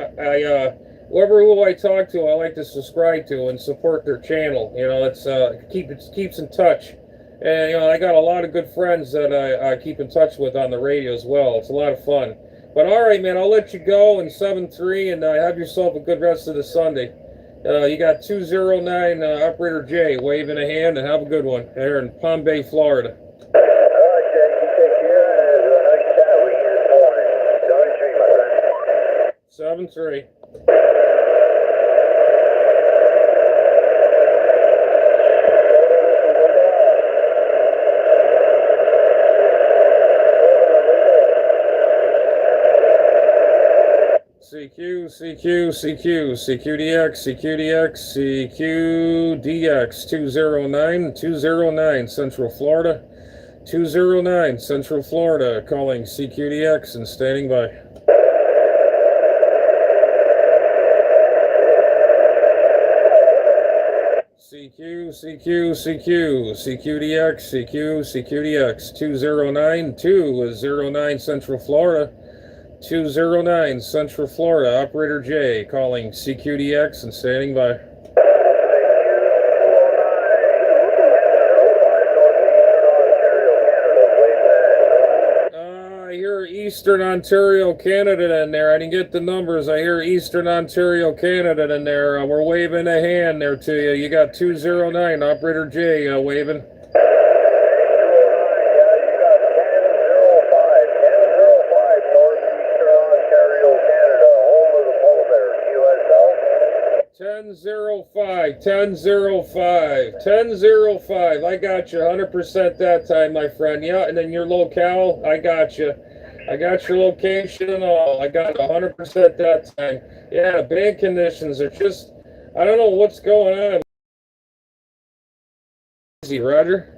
who I talk to, I like to subscribe to and support their channel. It keeps in touch. And I got a lot of good friends that I keep in touch with on the radio as well. It's a lot of fun. But all right, man, I'll let you go in 7-3, and have yourself a good rest of the Sunday. You got 209 Operator J waving a hand, and have a good one here in Palm Bay, Florida. All right, Jay, you take care, and it was a nice chat with you this morning. 7-3, my friend. 7-3. CQDX 209 Central Florida. 209 Central Florida, calling CQDX and standing by. CQDX 209 Central Florida. 209 Central Florida, Operator J, calling CQDX and standing by. I hear Eastern Ontario, Canada in there. I didn't get the numbers. I hear Eastern Ontario, Canada in there. We're waving a hand there to you. You got 209, Operator J, waving. 10:05, 10:05, 10:05. I got you 100% that time, my friend. Yeah, and then your locale, I got you. I got your location and all. I got 100% that time. Yeah, band conditions are just, I don't know what's going on. Easy, Roger.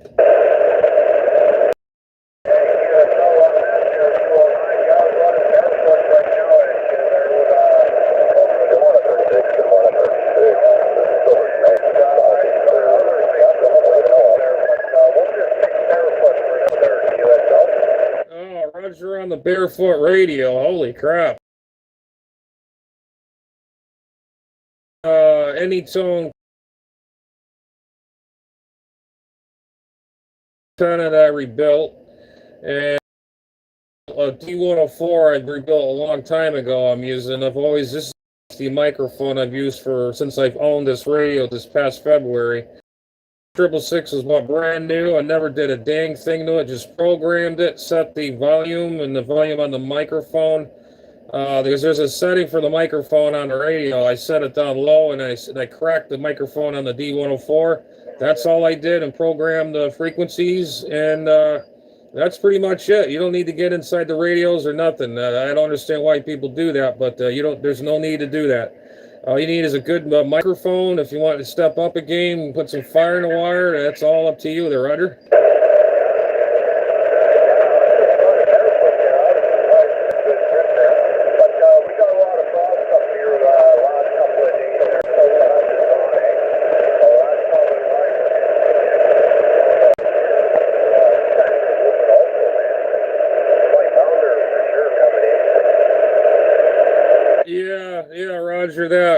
Oh, Roger on the barefoot radio. Holy crap. Any tone antenna that I rebuilt, and a D104 I rebuilt a long time ago. I'm using. This is the microphone I've used since I've owned this radio this past February. 666 is what, brand new. I never did a dang thing to it. Just programmed it, set the volume and the volume on the microphone. Because there's a setting for the microphone on the radio. I set it down low and I cracked the microphone on the D104. That's all I did, and programmed the frequencies, and that's pretty much it. You don't need to get inside the radios or nothing. I don't understand why people do that, but there's no need to do that. All you need is a good microphone. If you want to step up a game and put some fire in the wire, that's all up to you there, Roger.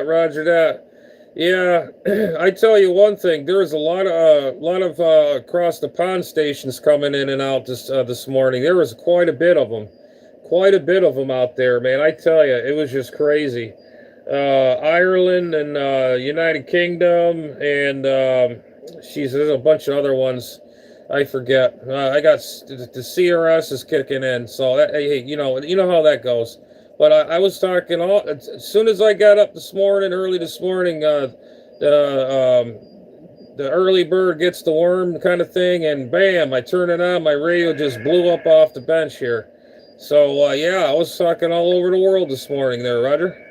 Roger that. Yeah, I tell you one thing. There's a lot of across the pond stations coming in and out this morning. There was quite a bit of them out there, man. I tell you, it was just crazy. Ireland and United Kingdom and there's a bunch of other ones. I forget. I got the CRS is kicking in, so hey, you know how that goes. But I was talking as soon as I got up early this morning, the early bird gets the worm kind of thing, and bam, I turn it on, my radio just blew up off the bench here. So, yeah, I was talking all over the world this morning there, Roger.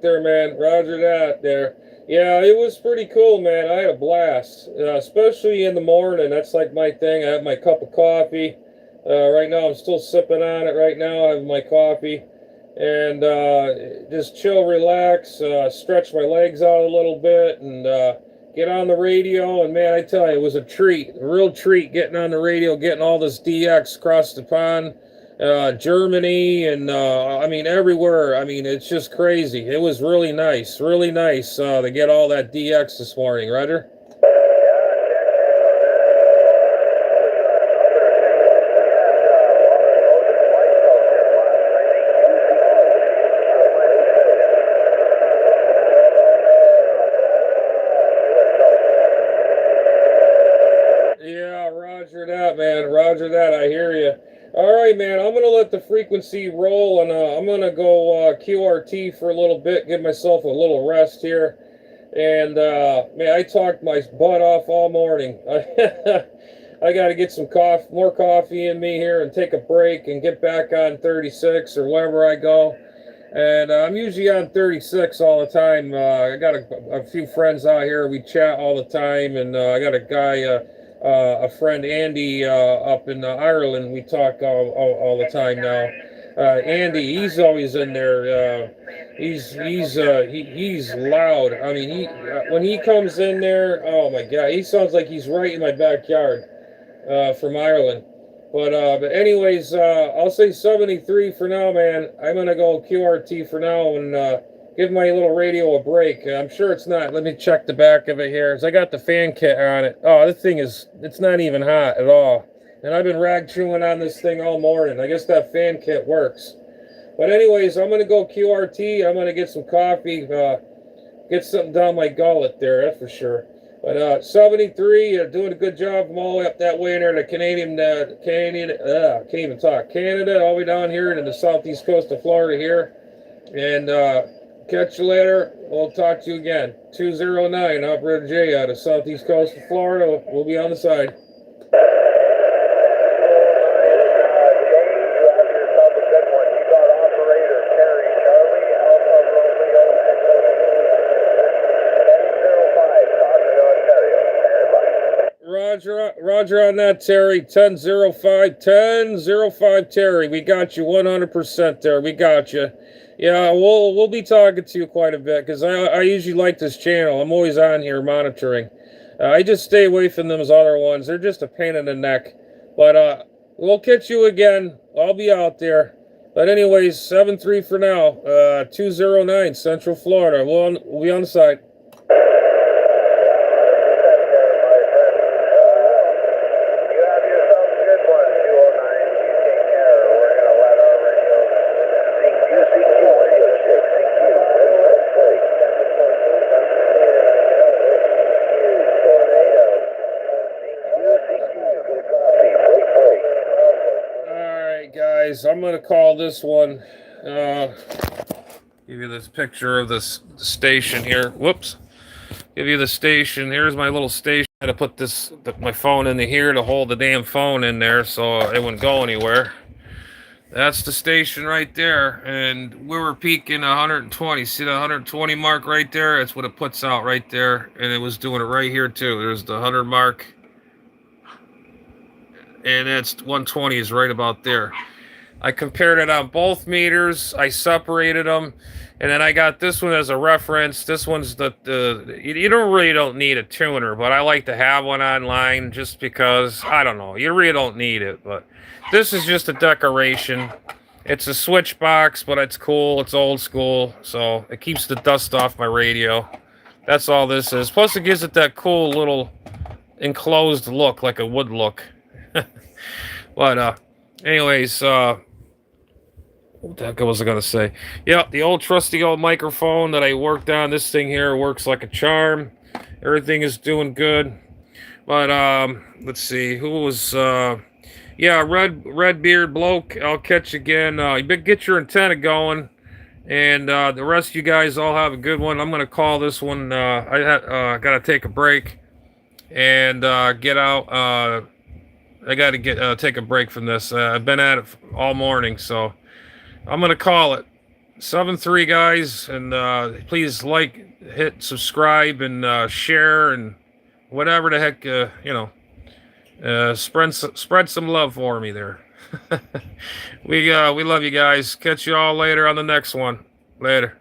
There, man. Roger that there. Yeah, it was pretty cool, man. I had a blast, especially in the morning. That's like my thing. I have my cup of coffee. Right now, I'm still sipping on it right now. I have my coffee. And just chill, relax, stretch my legs out a little bit, and get on the radio. And, man, I tell you, it was a treat, a real treat getting on the radio, getting all this DX across the pond. Germany, and I mean everywhere. I mean, it's just crazy. It was really nice to get all that DX this morning, Roger. Yeah, Roger that, man. Roger that. I hear you. All right, man, I'm going to let the frequency roll, and I'm going to go QRT for a little bit, give myself a little rest here. And, man, I talked my butt off all morning. I got to get some more coffee in me here and take a break and get back on 36 or wherever I go. And I'm usually on 36 all the time. I got a few friends out here. We chat all the time, and I got a guy... a friend Andy up in Ireland. We talk all the time now. Andy, he's always in there. He's loud. I mean, when he comes in there, oh my God, he sounds like he's right in my backyard from Ireland. But anyways, I'll say 73 for now, man. I'm gonna go QRT for now and give my little radio a break. I'm sure it's not. Let me check the back of it here. I got the fan kit on it. Oh, this thing it's not even hot at all. and I've been rag chewing on this thing all morning. I guess that fan kit works. But anyways, I'm going to go QRT. I'm going to get some coffee, get something down my gullet there, that's for sure. But 73, doing a good job from all the way up that way there to can't even talk, Canada, all the way down here to the southeast coast of Florida here. And catch you later. We'll talk to you again. 209, Operator J out of southeast coast of Florida. We'll be on the side. Roger on that, Terry. 10-05, Terry. We got you 100% there. We got you. Yeah, we'll be talking to you quite a bit because I usually like this channel. I'm always on here monitoring. I just stay away from those other ones. They're just a pain in the neck. But we'll catch you again. I'll be out there. But anyways, 7-3 for now. 209, Central Florida. We'll be on the side. I'm going to call this one, give you this picture of this station here. Whoops. Give you the station. Here's my little station. I had to put my phone in here to hold the damn phone in there so it wouldn't go anywhere. That's the station right there. And we were peaking 120. See the 120 mark right there? That's what it puts out right there. And it was doing it right here too. There's the 100 mark. And that's 120 is right about there. I compared it on both meters. I separated them, and then I got this one as a reference. This one's you don't need a tuner, but I like to have one online just because, I don't know, you really don't need it, but this is just a decoration. It's a switch box, but it's cool. It's old school, so it keeps the dust off my radio. That's all this is. Plus, it gives it that cool little enclosed look, like a wood look. But anyways, what the heck was I gonna say? Yeah, the old trusty old microphone that I worked on. This thing here works like a charm. Everything is doing good. But let's see, who was yeah, red beard bloke. I'll catch you again. Get your antenna going, and the rest of you guys all have a good one. I'm gonna call this one. I gotta take a break and get out. I gotta take a break from this. I've been at it all morning, so I'm going to call it 7-3, guys, and please hit subscribe, and share, and whatever the heck, spread some love for me there. We love you guys. Catch you all later on the next one. Later.